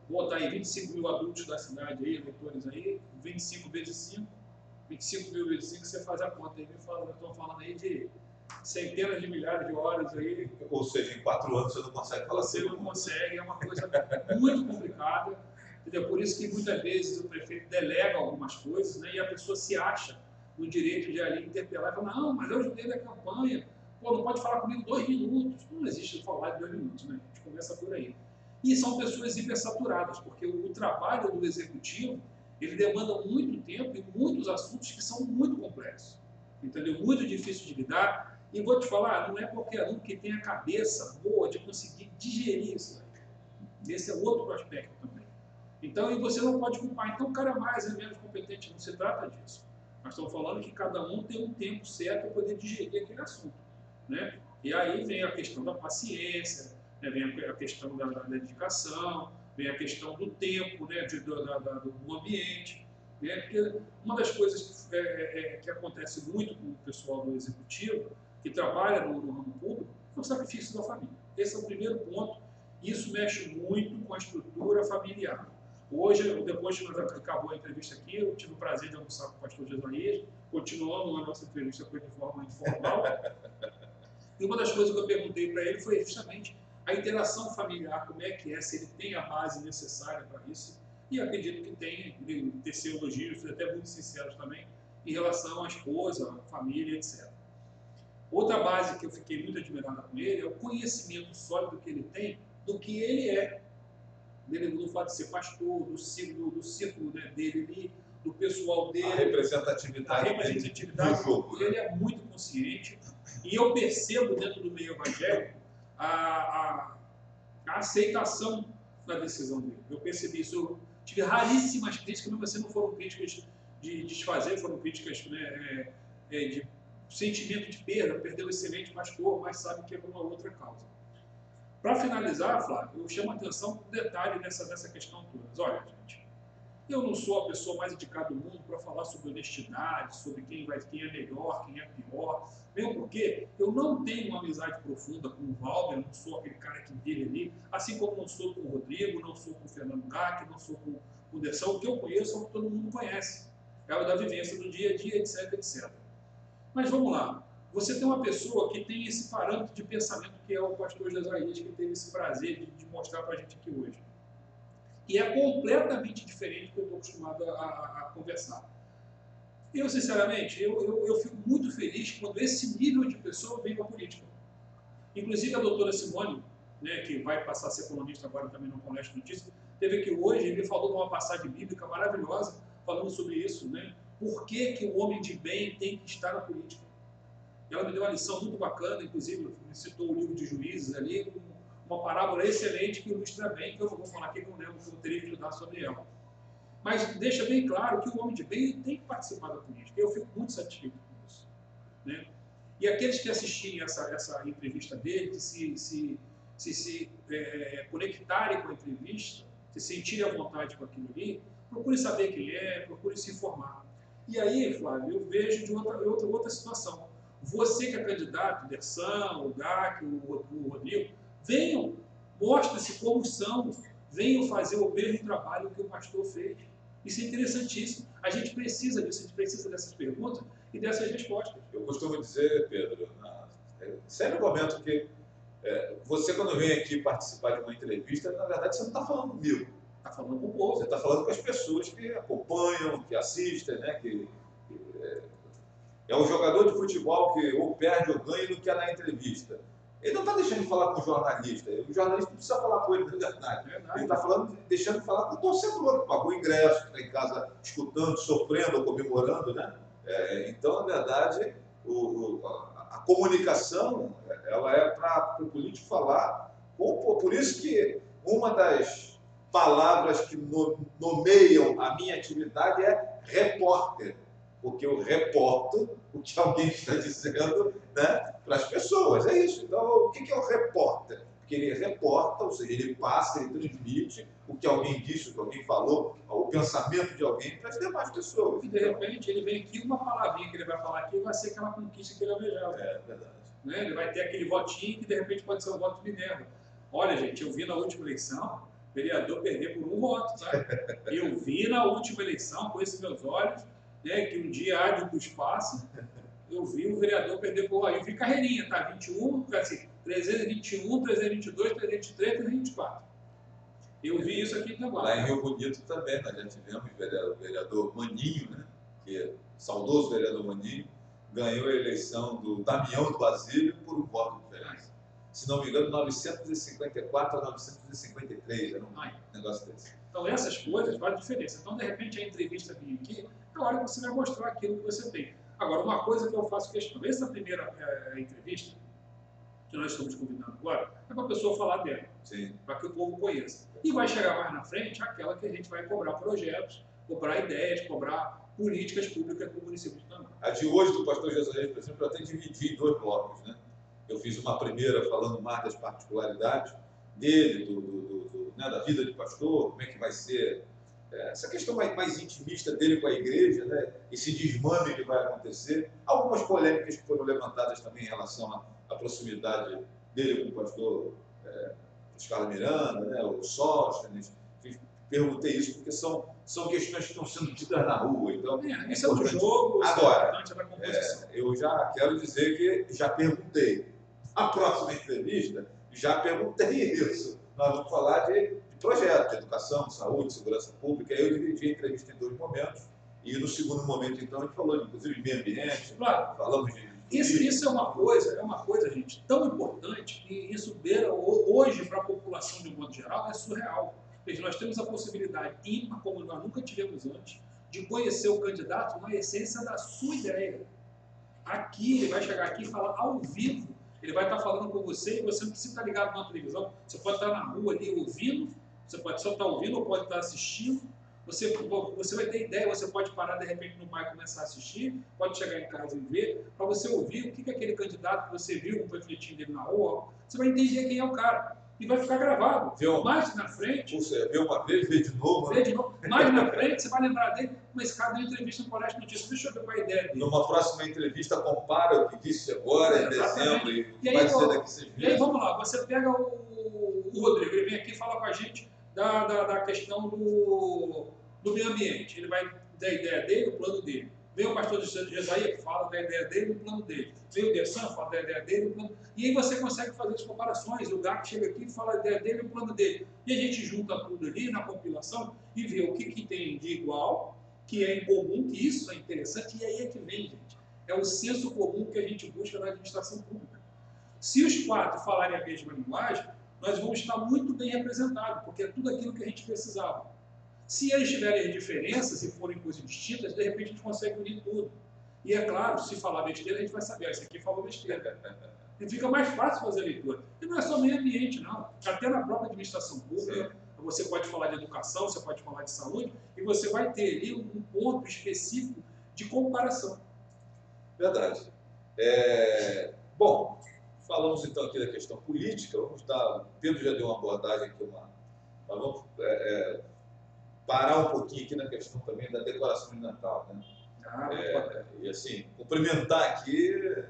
botar aí 25 mil adultos da cidade, aí, eleitores aí, 25 vezes 5, 25 mil vezes 5, você faz a conta aí, estão falando aí de centenas de milhares de horas aí. Ou seja, em 4 anos você não consegue falar assim. Você não consegue, é uma coisa muito complicada. Entendeu? Por isso que muitas vezes o prefeito delega algumas coisas, né, e a pessoa se acha no direito de ali interpelar e falar, não, mas eu ajudei na campanha, pô, não pode falar comigo 2 minutos. Não existe falar de 2 minutos, né? A gente começa por aí. E são pessoas hipersaturadas, porque o trabalho do executivo, ele demanda muito tempo e muitos assuntos que são muito complexos, entendeu? Muito difícil de lidar. E vou te falar, não é qualquer um que tem a cabeça boa de conseguir digerir isso aí. Esse é outro aspecto também. Então, e você não pode culpar. Então, o cara mais é menos competente, não se trata disso. Nós estamos falando que cada um tem um tempo certo para poder digerir aquele assunto, né? E aí vem a questão da paciência, né? Vem a questão da dedicação, vem a questão do tempo, né? Do ambiente, né? Porque uma das coisas que acontece muito com o pessoal do executivo, que trabalha no ramo público, é o sacrifício da família. Esse é o primeiro ponto. Isso mexe muito com a estrutura familiar. Hoje, depois que acabou a entrevista aqui, eu tive o prazer de almoçar com o pastor Jesaías, continuamos a nossa entrevista de forma informal. E uma das coisas que eu perguntei para ele foi justamente a interação familiar, como é que é, se ele tem a base necessária para isso. E acredito que tem, ele teceu elogios, até muito sinceros também, em relação à esposa, à família, etc. Outra base que eu fiquei muito admirada com ele é o conhecimento sólido que ele tem do que ele é. Dele, do fato de ser pastor, do círculo né, dele ali, do pessoal dele. A representatividade do jogo. Ele é muito consciente. E eu percebo dentro do meio evangélico a aceitação da decisão dele. Eu percebi isso. Eu tive raríssimas críticas, mas não foram críticas de desfazer, foram críticas né, de sentimento de perda, perdeu um excelente pastor, mas sabe que é uma outra causa. Para finalizar, Flávio, eu chamo a atenção para um detalhe nessa questão toda. Olha, gente, eu não sou a pessoa mais indicada do mundo para falar sobre honestidade, sobre quem é melhor, quem é pior. Mesmo porque eu não tenho uma amizade profunda com o Valber, não sou aquele cara que vive ali, assim como não sou com o Rodrigo, não sou com o Fernando Gac, não sou com o Dersan. O que eu conheço é o que todo mundo conhece. É o da vivência do dia a dia, etc, etc. Mas vamos lá. Você tem uma pessoa que tem esse parâmetro de pensamento que é o pastor Jesaías, que teve esse prazer de mostrar para a gente aqui hoje. E é completamente diferente do que eu estou acostumado a conversar. Eu, sinceramente, eu fico muito feliz quando esse nível de pessoa vem para a política. Inclusive a doutora Simone, né, que vai passar a ser colunista agora também no Colégio de Notícias, teve aqui hoje e me falou de uma passagem bíblica maravilhosa, falando sobre isso, né? Por que que o homem de bem tem que estar na política? Ela me deu uma lição muito bacana, inclusive me citou o livro de Juízes ali, com uma parábola excelente que ilustra bem, que eu não vou falar aqui, que eu não lembro, que eu teria que estudar sobre ela. Mas deixa bem claro que o homem de bem tem que participar da política. Eu fico muito satisfeito com isso, né? E aqueles que assistirem essa entrevista dele, que se conectarem com a entrevista, se sentirem à vontade com aquilo ali, procure saber quem é, procure se informar. E aí, Flávio, eu vejo de outra situação. Você que é candidato, o Dersan, o GAC, o Rodrigo, venham, mostrem-se como são, venham fazer o mesmo trabalho que o pastor fez. Isso é interessantíssimo. A gente precisa disso, a gente precisa dessas perguntas e dessas respostas. Eu costumo dizer, Pedro, sempre momento que você, quando vem aqui participar de uma entrevista, na verdade você não está falando comigo. Está falando com o povo. Você está falando com as pessoas que acompanham, que assistem, né? É o jogador de futebol que ou perde ou ganha e não quer na entrevista. Ele não está deixando de falar com o jornalista. O jornalista não precisa falar com ele, na verdade. Ele está deixando de falar com o torcedor, que pagou o ingresso, que está em casa escutando, sofrendo ou comemorando, né? Então, na verdade, a comunicação ela é para o político falar. Por isso que uma das palavras que nomeiam a minha atividade é repórter, porque eu reporto o que alguém está dizendo, né, para as pessoas. É isso. Então, o que é o repórter? Porque ele reporta, ou seja, ele passa, ele transmite o que alguém disse, o que alguém falou, o pensamento de alguém para as demais pessoas. E de repente ele vem aqui, uma palavrinha que ele vai falar aqui vai ser aquela conquista que ele almejava. É verdade. Né? Ele vai ter aquele votinho que de repente pode ser o voto de Minerva. Olha, gente, eu vi na última eleição o vereador perder por um voto, tá? Eu vi na última eleição, com esses meus olhos, né, que um dia há de luz passa, eu vi o vereador perder por aí. Eu vi carreirinha, tá? 21, assim, 321, 322, 323, 324. Eu vi isso aqui também. Lá em Rio Bonito também, nós já tivemos o vereador Maninho, né? Que é saudoso vereador Maninho, ganhou a eleição do Damião do Basílio por um voto de diferença. Se não me engano, 954 a 953, era um negócio desse. Então, essas coisas fazem diferença. Então, de repente, a entrevista vir aqui, é hora que você vai mostrar aquilo que você tem. Agora, uma coisa que eu faço questão, essa primeira entrevista, que nós estamos convidando agora, é para a pessoa falar dela, para que o povo conheça. E vai chegar mais na frente aquela que a gente vai cobrar projetos, cobrar ideias, cobrar políticas públicas para o município também. A de hoje do pastor Jesualês, por exemplo, eu até dividi em 2 blocos, né? Eu fiz uma primeira falando mais das particularidades dele, né, da vida de pastor, como é que vai ser essa questão mais intimista dele com a igreja, né, esse desmame que vai acontecer. Algumas polêmicas que foram levantadas também em relação à proximidade dele com o pastor Carlos Miranda, né, o Sóstenes. Perguntei isso porque são questões que estão sendo ditas na rua. Então, isso é um jogo. Agora, eu já quero dizer que já perguntei. A próxima entrevista, já perguntei isso. Nós vamos falar de projeto, de educação, de saúde, saúde, pública. Aí eu dividi a entrevista em 2 momentos. E no segundo momento, então, a gente falou, inclusive, de meio ambiente, claro. Falamos de... Isso é uma coisa, gente, tão importante que isso beira, hoje, para a população de um modo geral, é surreal. Veja, nós temos a possibilidade ímpar, como nós nunca tivemos antes, de conhecer o candidato na essência da sua ideia. Aqui, ele vai chegar aqui e falar ao vivo. Ele vai estar falando com você e você não precisa estar ligado na televisão. Você pode estar na rua ali ouvindo, você pode só estar ouvindo ou pode estar assistindo. Você vai ter ideia, você pode parar de repente no bairro e começar a assistir, pode chegar em casa e ver, para você ouvir o que aquele candidato que você viu, um panfletinho dele na rua, você vai entender quem é o cara. E vai ficar gravado. Mais na frente... Você vê uma vez, vê de novo. Vê de novo. Mais na frente, você vai lembrar dele. Mas esse cara deu entrevista no Colégio de Notícias. Deixa eu ver qual é a ideia dele. Numa próxima entrevista, compara o que disse agora, em dezembro, e vai ser daqui 6 meses. E aí, vamos lá. Você pega o Rodrigo, ele vem aqui e fala com a gente da questão do meio ambiente. Ele vai dar a ideia dele, o plano dele. vem o pastor Jesaí, que fala da ideia dele e do plano dele. Vem o Dersan, fala da ideia dele e do plano dele. E aí você consegue fazer as comparações. O GAC chega aqui e fala a ideia dele e o plano dele. E a gente junta tudo ali na compilação e vê o que tem de igual, que é em comum, que isso é interessante. E aí é que vem, gente. É o senso comum que a gente busca na administração pública. Se os 4 falarem a mesma linguagem, nós vamos estar muito bem representados, porque é tudo aquilo que a gente precisava. Se eles tiverem diferenças e forem coisas distintas, de repente a gente consegue unir tudo. E é claro, se falar besteira, a gente vai saber, esse aqui falou besteira. E fica mais fácil fazer a leitura. E não é só meio ambiente, não. Até na própria administração pública, você pode falar de educação, você pode falar de saúde, e você vai ter ali um ponto específico de comparação. Verdade. Bom, falamos então aqui da questão política. Vamos dar. Pedro já deu uma abordagem aqui, mas vamos parar um pouquinho aqui na questão também da decoração de Natal, né? E assim, cumprimentar aqui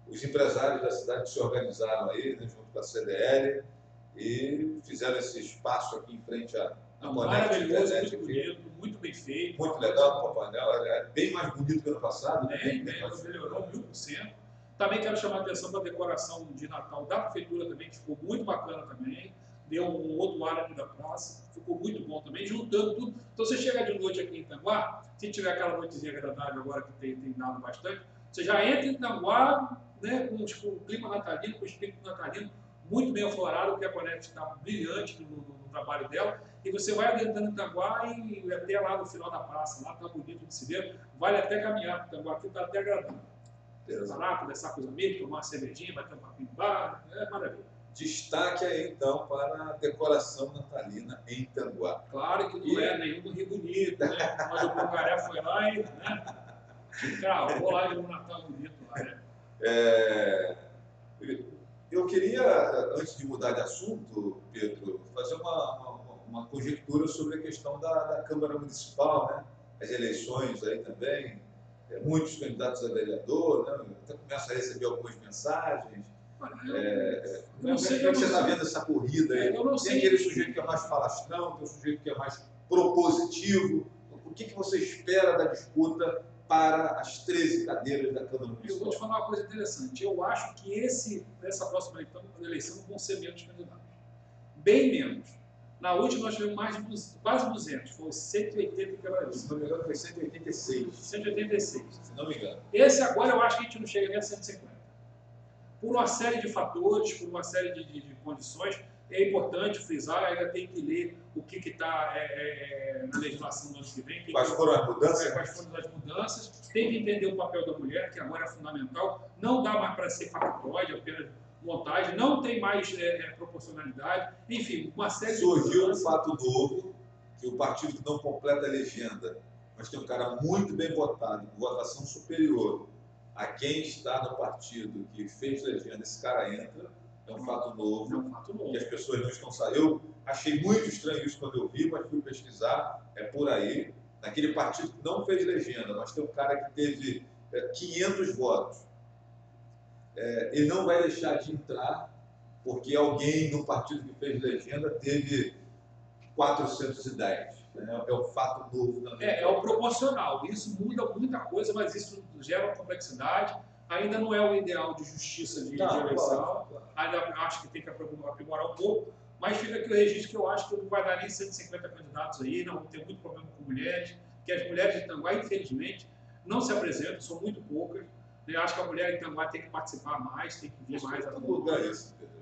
os empresários da cidade que se organizaram aí, né, junto com a CDL, e fizeram esse espaço aqui em frente à maravilhoso, muito bonito, muito bem feito. Muito legal, o painel é bem mais bonito que ano passado. Melhorou 1000%. Também quero chamar a atenção para a decoração de Natal da prefeitura também, que ficou muito bacana também. Deu um outro ar aqui da praça, ficou muito bom também, juntando tudo. Então você chega de noite aqui em Itanguá, se tiver aquela noitezinha agradável agora que tem dado bastante, você já entra em Itanguá, né, com o clima natalino, com o espírito natalino, muito bem aflorado, porque a Conect está brilhante no trabalho dela, e você vai adentrando em Itanguá e até lá no final da praça, lá está bonito de se ver, vale até caminhar para Itanguá, aqui está até agradável. Lá, conversar com os amigos, tomar uma cervejinha, bater um papinho no bar, é maravilha. Destaque aí, então, para a decoração natalina em Itanguá. Claro que não é nenhum do Rio Bonito, né? Mas o Pangaré foi lá e, né? Cara, vou lá de um Natal bonito lá, né? Eu queria, antes de mudar de assunto, Pedro, fazer uma conjectura sobre a questão da Câmara Municipal, né? As eleições aí também, muitos candidatos a vereador, né? Até começa a receber algumas mensagens. Como é que você está vendo essa corrida aí? Tem aquele sujeito que é mais falastrão, tem o sujeito que é mais propositivo. O que você espera da disputa para as 13 cadeiras da Câmara Municipal? Eu vou te falar uma coisa interessante. Eu acho que nessa próxima eleição vão ser menos candidatos. Bem menos. Na última nós tivemos quase 200, foi 180 que era isso. Se não me engano, foi 186. 186. Se não me engano. Esse agora eu acho que a gente não chega nem a 150. Por uma série de fatores, por uma série de condições, é importante frisar, ainda tem que ler o que está na legislação do ano que vem. Quais foram as mudanças? Quais foram as mudanças. Tem que entender o papel da mulher, que agora é fundamental. Não dá mais para ser factoide, apenas montagem. Não tem mais proporcionalidade. Enfim, uma série de mudanças. Surgiu um fato novo, que o partido que não completa a legenda, mas tem um cara muito bem votado, com votação superior a quem está no partido que fez legenda, esse cara entra, é um fato novo, que as pessoas não estão sabendo. Eu achei muito estranho isso quando eu vi, mas fui pesquisar, é por aí, naquele partido que não fez legenda, mas tem um cara que teve 500 votos. Ele não vai deixar de entrar, porque alguém no partido que fez legenda teve 410. É um fato novo também. É o proporcional. Isso muda muita coisa, mas isso gera uma complexidade. Ainda não é o ideal de justiça de eleição. Claro. Ainda acho que tem que aprimorar um pouco. Mas fica aqui o registro que eu acho que não vai dar nem 150 candidatos aí. Não vamos ter muito problema com mulheres. Porque as mulheres de Itanguá, infelizmente, não se apresentam, são muito poucas. Eu acho que a mulher de Itanguá tem que participar mais, tem que vir mais. Todo lugar é isso, Pedro.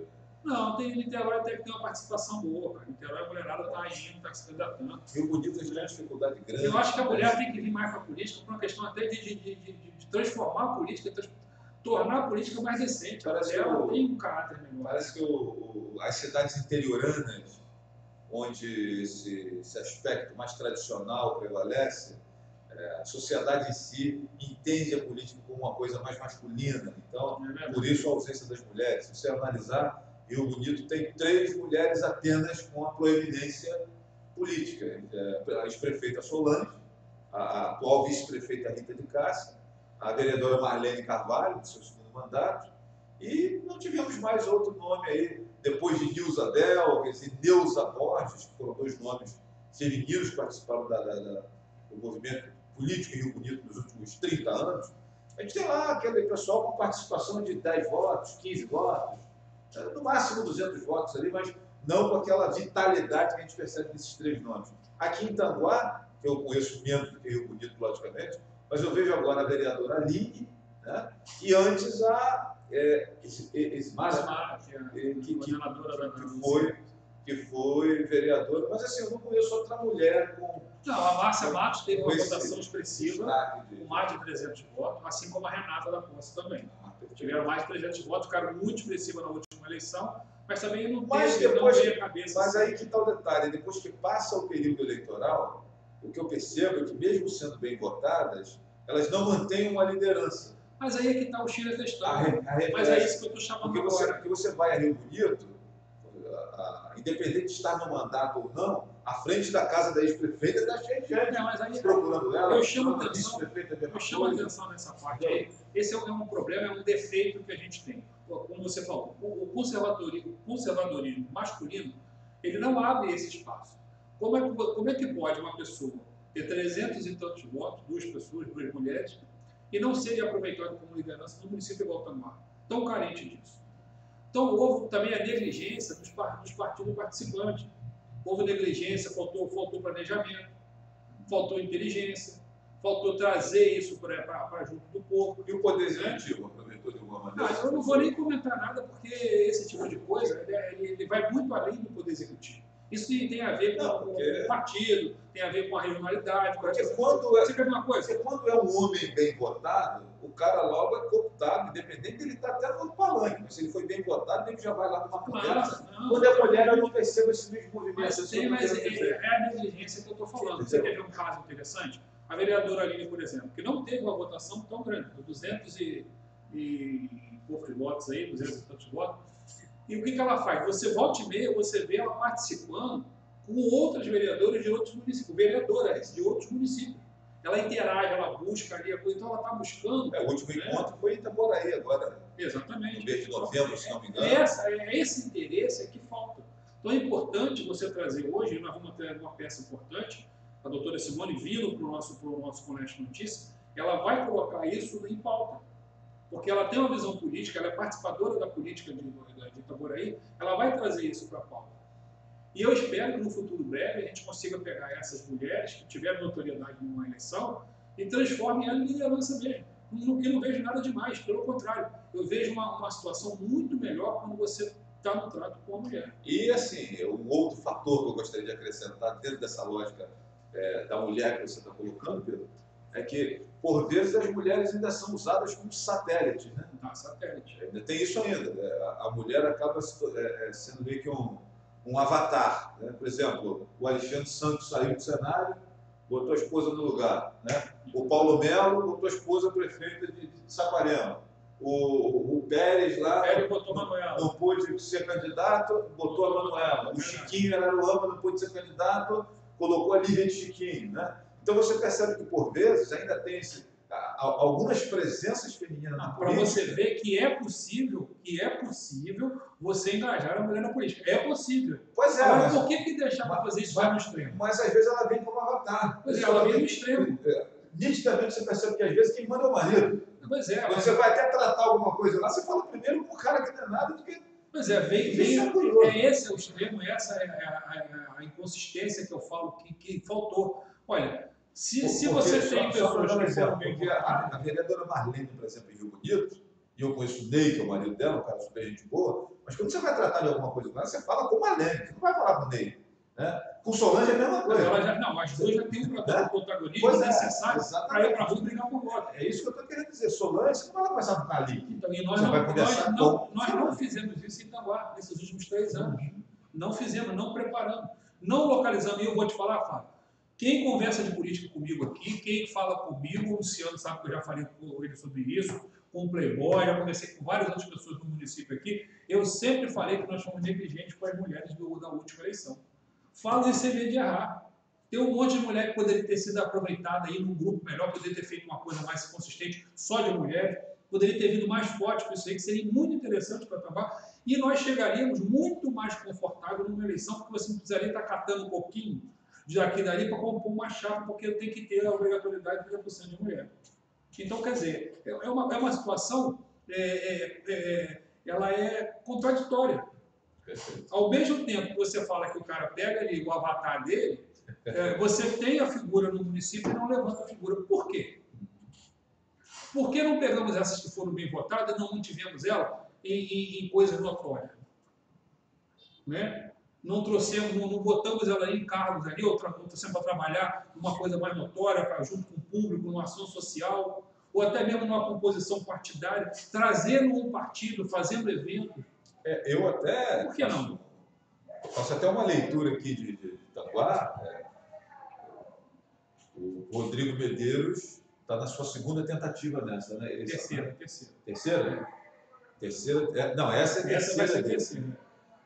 Não, tem Niterói até que tem uma participação boa, cara. Niterói, a mulherada está indo, está se candidatando. Rio Bonito tem uma dificuldade grande. Eu acho que a mulher tem que vir mais para a política por uma questão até de transformar a política, tornar a política mais decente. Parece ela tem um caráter melhor. Parece que as cidades interioranas, onde esse aspecto mais tradicional prevalece, a sociedade em si entende a política como uma coisa mais masculina. Então, por isso a ausência das mulheres. Se você analisar, Rio Bonito tem 3 mulheres apenas com a proeminência política. A ex-prefeita Solange, a atual vice-prefeita Rita de Cássia, a vereadora Marlene Carvalho, do seu 2º mandato, e não tivemos mais outro nome aí, depois de Nilza Delves e Neuza Borges, que foram 2 nomes femininos que participaram do movimento política em Rio Bonito nos últimos 30 anos, a gente tem lá aquele pessoal com participação de 10 votos, 15 votos, no máximo 200 votos ali, mas não com aquela vitalidade que a gente percebe nesses 3 nomes. Aqui em Tanguá, que eu conheço menos do que Rio Bonito, logicamente, mas eu vejo agora a vereadora Aline, né? E antes a Ismara, que foi vereadora, mas assim, eu não conheço outra mulher com... Não, a Márcia Matos teve uma votação expressiva, com com mais de 300 votos, assim como a Renata da Posse também. Tiveram mais de 300 votos, ficaram muito expressiva na última eleição, mas também não veio a cabeça. Mas aí que está o detalhe, depois que passa o período eleitoral, o que eu percebo é que mesmo sendo bem votadas, elas não mantêm uma liderança. Mas aí é que está o Chile testando. Mas é isso que eu estou chamando agora. Porque você vai a Rio Bonito, independente de estar no mandato ou não, à frente da casa da ex-prefeita está cheio de gente mas aí, procurando ela. Eu chamo atenção nessa parte aí. Esse é um problema, é um defeito que a gente tem. Como você falou, o conservadorismo masculino, ele não abre esse espaço. Como é que pode uma pessoa ter 300 e tantos votos, 2 pessoas, 2 mulheres, e não ser aproveitado como liderança no município igual Tanguá, tão carente disso? Então, houve também a negligência dos partidos participantes. Houve negligência, faltou planejamento, faltou inteligência, faltou trazer isso para junto do povo. E o Poder Executivo aproveitou de alguma maneira? Eu não vou nem comentar nada, porque esse tipo de coisa ele vai muito além do Poder Executivo. Isso tem a ver com o partido, tem a ver com a regionalidade. Você quer uma coisa? Porque quando é um homem bem votado, o cara logo é cooptado, independente de ele estar até no palanque. Mas se ele foi bem votado, ele já vai lá numa conversa. Quando é mulher, eu não percebo esse mesmo movimento. Mas é a negligência que eu estou falando. Você quer ver um caso interessante? A vereadora Aline, por exemplo, que não teve uma votação tão grande, 200 e poucos votos aí, 200 e tantos votos. E o que ela faz? Você volta e meia, você vê ela participando com outros vereadores de outros municípios, vereadoras de outros municípios. Ela interage, ela busca ali, então ela está buscando. O último encontro foi em Itaboraí agora. Exatamente. No mês de novembro, se não me engano. Esse interesse é que falta. Então é importante você trazer hoje, nós vamos ter uma peça importante, a doutora Simone vindo para o nosso Conecta Notícias, ela vai colocar isso em pauta. Porque ela tem uma visão política, ela é participadora da política de Itaboraí, ela vai trazer isso para a pauta. E eu espero que no futuro breve a gente consiga pegar essas mulheres que tiveram notoriedade numa eleição e transformem ela em liderança mesmo. Eu não vejo nada demais, pelo contrário, eu vejo uma situação muito melhor quando você está no trato com a mulher. E assim, um outro fator que eu gostaria de acrescentar dentro dessa lógica da mulher que você está colocando, Pedro, é que, por vezes, as mulheres ainda são usadas como satélite, né? Satélite. Ainda tem isso ainda. A mulher acaba sendo meio que um avatar, né? Por exemplo, o Alexandre Santos saiu do cenário, botou a esposa no lugar, né? O Paulo Melo botou a esposa prefeita de Saquarema. O Pérez lá não pôde ser candidato, botou a Manuela. O Chiquinho era o Ama, não pôde ser candidato, colocou a Lívia de Chiquinho, né? Então você percebe que, por vezes, ainda tem algumas presenças femininas na política. Para você ver que é possível você engajar a mulher na política. É possível. Pois é. Mas por que deixar para fazer isso no extremo? Mas às vezes ela vem como avatar. Pois é, ela vem no extremo. Nitidamente você percebe que às vezes quem manda é o marido. Pois é. Quando você vai até tratar alguma coisa lá, você fala primeiro com o cara que não é nada do que... Pois é, esse é o extremo, essa é a inconsistência que eu falo que faltou. Olha, se você tem pessoas que a vereadora Marlene, por exemplo, em Rio Bonito, e eu conheço o Ney, que é o marido dela, um cara super gente boa, mas quando você vai tratar de alguma coisa com ela, você fala com a Marlene, você não vai falar com o Ney. Né? Com Solange é a mesma coisa. As duas já têm um protagonismo necessário para ir para a rua brigar por voto. É isso que eu estou querendo dizer. Solange, você não vai começar a ficar ali. Então, e nós não fizemos isso em Itaguá nesses últimos 3 anos. Não fizemos, não preparamos, não localizamos. E eu vou te falar, Fábio, quem conversa de política comigo aqui, quem fala comigo, o Luciano sabe que eu já falei com ele sobre isso, com o Playboy, já conversei com várias outras pessoas do município aqui, eu sempre falei que nós fomos negligentes com as mulheres da última eleição. Falo isso sem medo de errar. Tem um monte de mulher que poderia ter sido aproveitada aí num grupo melhor, poderia ter feito uma coisa mais consistente só de mulheres, poderia ter vindo mais forte com isso aí, que seria muito interessante para trabalhar, e nós chegaríamos muito mais confortável numa eleição, porque você não precisaria estar catando um pouquinho de daqui e dali para compor uma chapa, porque tem que ter a obrigatoriedade de 30% de mulher. Então, quer dizer, é uma situação, ela é contraditória. Ao mesmo tempo que você fala que o cara pega ali o avatar dele, você tem a figura no município e não levanta a figura. Por quê? Por que não pegamos essas que foram bem votadas e não mantivemos ela em coisas notórias? Né? Não trouxemos, não botamos ela em cargos ali, ou trouxemos para trabalhar numa coisa mais notória, junto com o público, numa ação social, ou até mesmo numa composição partidária, trazendo um partido, fazendo eventos. Eu até... Por que não? Faço até uma leitura aqui de Tanguá. O Rodrigo Medeiros está na sua segunda tentativa nessa, né? Terceira? Não, essa é a terceira. Essa vai ser a terceira.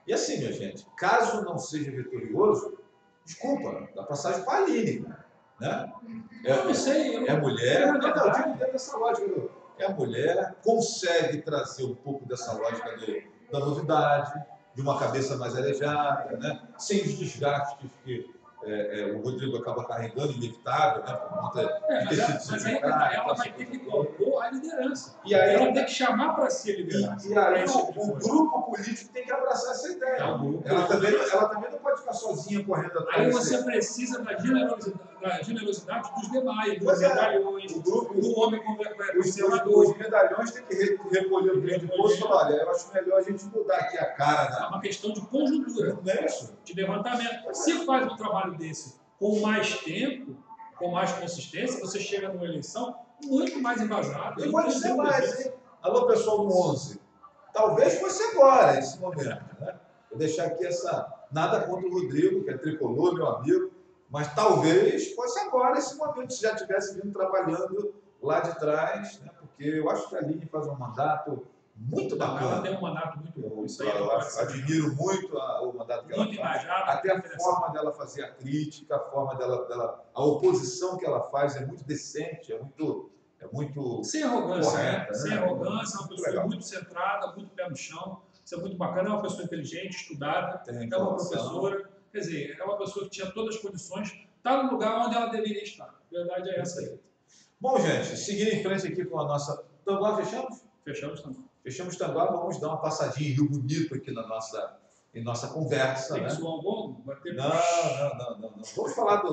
E assim, minha gente, caso não seja vitorioso, desculpa, dá passagem para a Aline, né? Eu não sei. É mulher, não, digo dentro dessa lógica. É mulher, consegue trazer um pouco dessa lógica da novidade, de uma cabeça mais arejada, né? Sem os desgastes que o Rodrigo acaba carregando, inevitável, né? Por conta de ter sido mas aí ela vai ter que compor a liderança. E aí, ela tem que chamar para si a liderança. E aí o grupo político tem que abraçar essa ideia. Ela também não pode ficar sozinha correndo atrás. Aí você precisa da generosidade dos demais, dos medalhões, do homem conservador. Os medalhões têm que recolher o grande posto e falar, olha, eu acho melhor a gente mudar aqui a cara. É uma questão de conjuntura, de levantamento. Se faz um trabalho desse com mais tempo, com mais consistência, você chega numa eleição muito mais embasada. E pode ser mais, hein? Alô, pessoal do 11. Talvez fosse agora, esse momento. Né? Vou deixar aqui essa... Nada contra o Rodrigo, que é tricolor, meu amigo, mas talvez fosse agora esse momento, se já tivesse vindo trabalhando lá de trás, né? Porque eu acho que a Aline faz um mandato muito bacana. Ela tem um mandato muito bom. Isso aí eu admiro muito o mandato que ela faz. Engajado, até a forma dela fazer a crítica, a forma dela, a oposição que ela faz é muito decente, é muito sem arrogância, correta, né? Sem arrogância, é uma pessoa muito centrada, muito pé no chão. Isso é muito bacana, é uma pessoa inteligente, estudada, é uma professora, quer dizer, é uma pessoa que tinha todas as condições, está no lugar onde ela deveria estar. A verdade é essa aí. Bom, gente, seguindo em frente aqui com a nossa... Tanguá, fechamos? Fechamos Tanguá. Fechamos Tanguá, vamos dar uma passadinha em Rio Bonito aqui em nossa conversa. Tem né? que suar um bom? Não. Vamos falar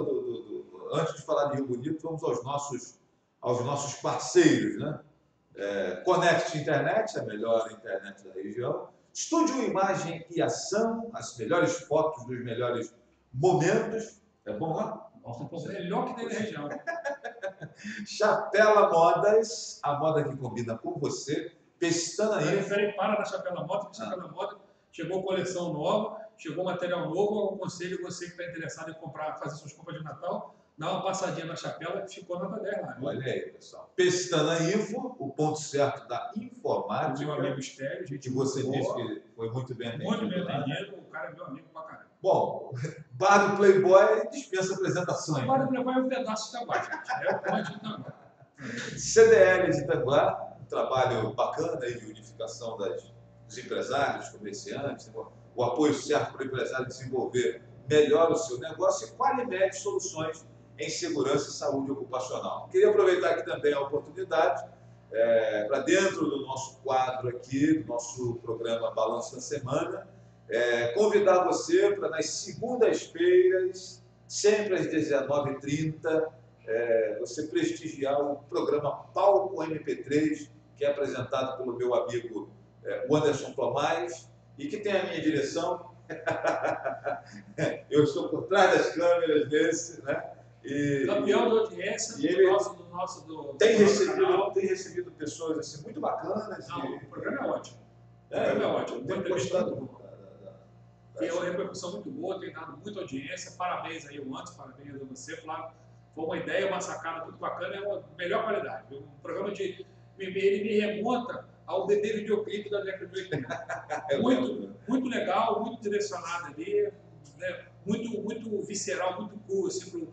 antes de falar de Rio Bonito, vamos aos nossos parceiros, né? Connect Internet, a melhor internet da região. Estúdio Imagem e Ação, as melhores fotos dos melhores momentos. É bom lá? Melhor que tem na região. Chapela Modas, a moda que combina com você. Pestana aí. Peraí, para na Chapela Moda, porque Chapela Moda chegou coleção nova, chegou material novo. Eu aconselho você que está interessado em fazer suas compras de Natal, dá uma passadinha na Chapela que ficou nota 10 lá. Viu? Olha aí, pessoal. Pestana Info, o ponto certo da informática. Meu amigo Estélio, gente. Que você disse que foi muito bem atendido. Muito bem atendido, o cara é meu amigo pra caramba. Bom, Bar do Playboy dispensa apresentações. O Bar do Playboy é um pedaço de Tanguá, gente. É o ponte de Tanguá. CDL de Tanguá, um trabalho bacana aí de unificação dos empresários, comerciantes, o apoio certo para o empresário desenvolver melhor o seu negócio e Qualimed Soluções em Segurança e Saúde Ocupacional. Queria aproveitar aqui também a oportunidade para dentro do nosso quadro aqui, do nosso programa Balanço da Semana, convidar você para nas segundas-feiras, sempre às 19h30, você prestigiar o programa Palco MP3, que é apresentado pelo meu amigo o Anderson Tomás, e que tem a minha direção. Eu estou por trás das câmeras desse, né? Campeão da audiência do nosso tem recebido pessoas assim, muito bacanas. Não, o programa é ótimo. O programa é ótimo. Tem uma repercussão muito boa, tem dado muita audiência. Parabéns aí, o Anderson, parabéns a você, Flávio. Foi uma ideia, uma sacada muito bacana, é a melhor qualidade. Um programa ele me remonta ao bebê videoclipe da década de 80. Muito legal, muito direcionado ali, né? Muito visceral, muito cool assim,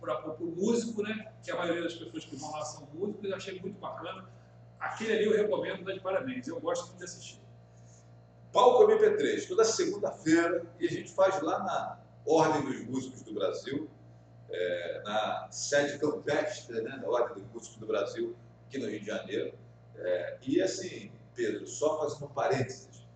para o músico, né? Que a maioria das pessoas que vão lá são músicos. Eu achei muito bacana. Aquele ali eu recomendo, dar de parabéns. Eu gosto muito de assistir. Palco MP3, toda segunda-feira, e a gente faz lá Ordem dos Músicos do Brasil, na sede campestre, né, da Ordem dos Músicos do Brasil, aqui no Rio de Janeiro. E assim, Pedro, só fazendo um parênteses,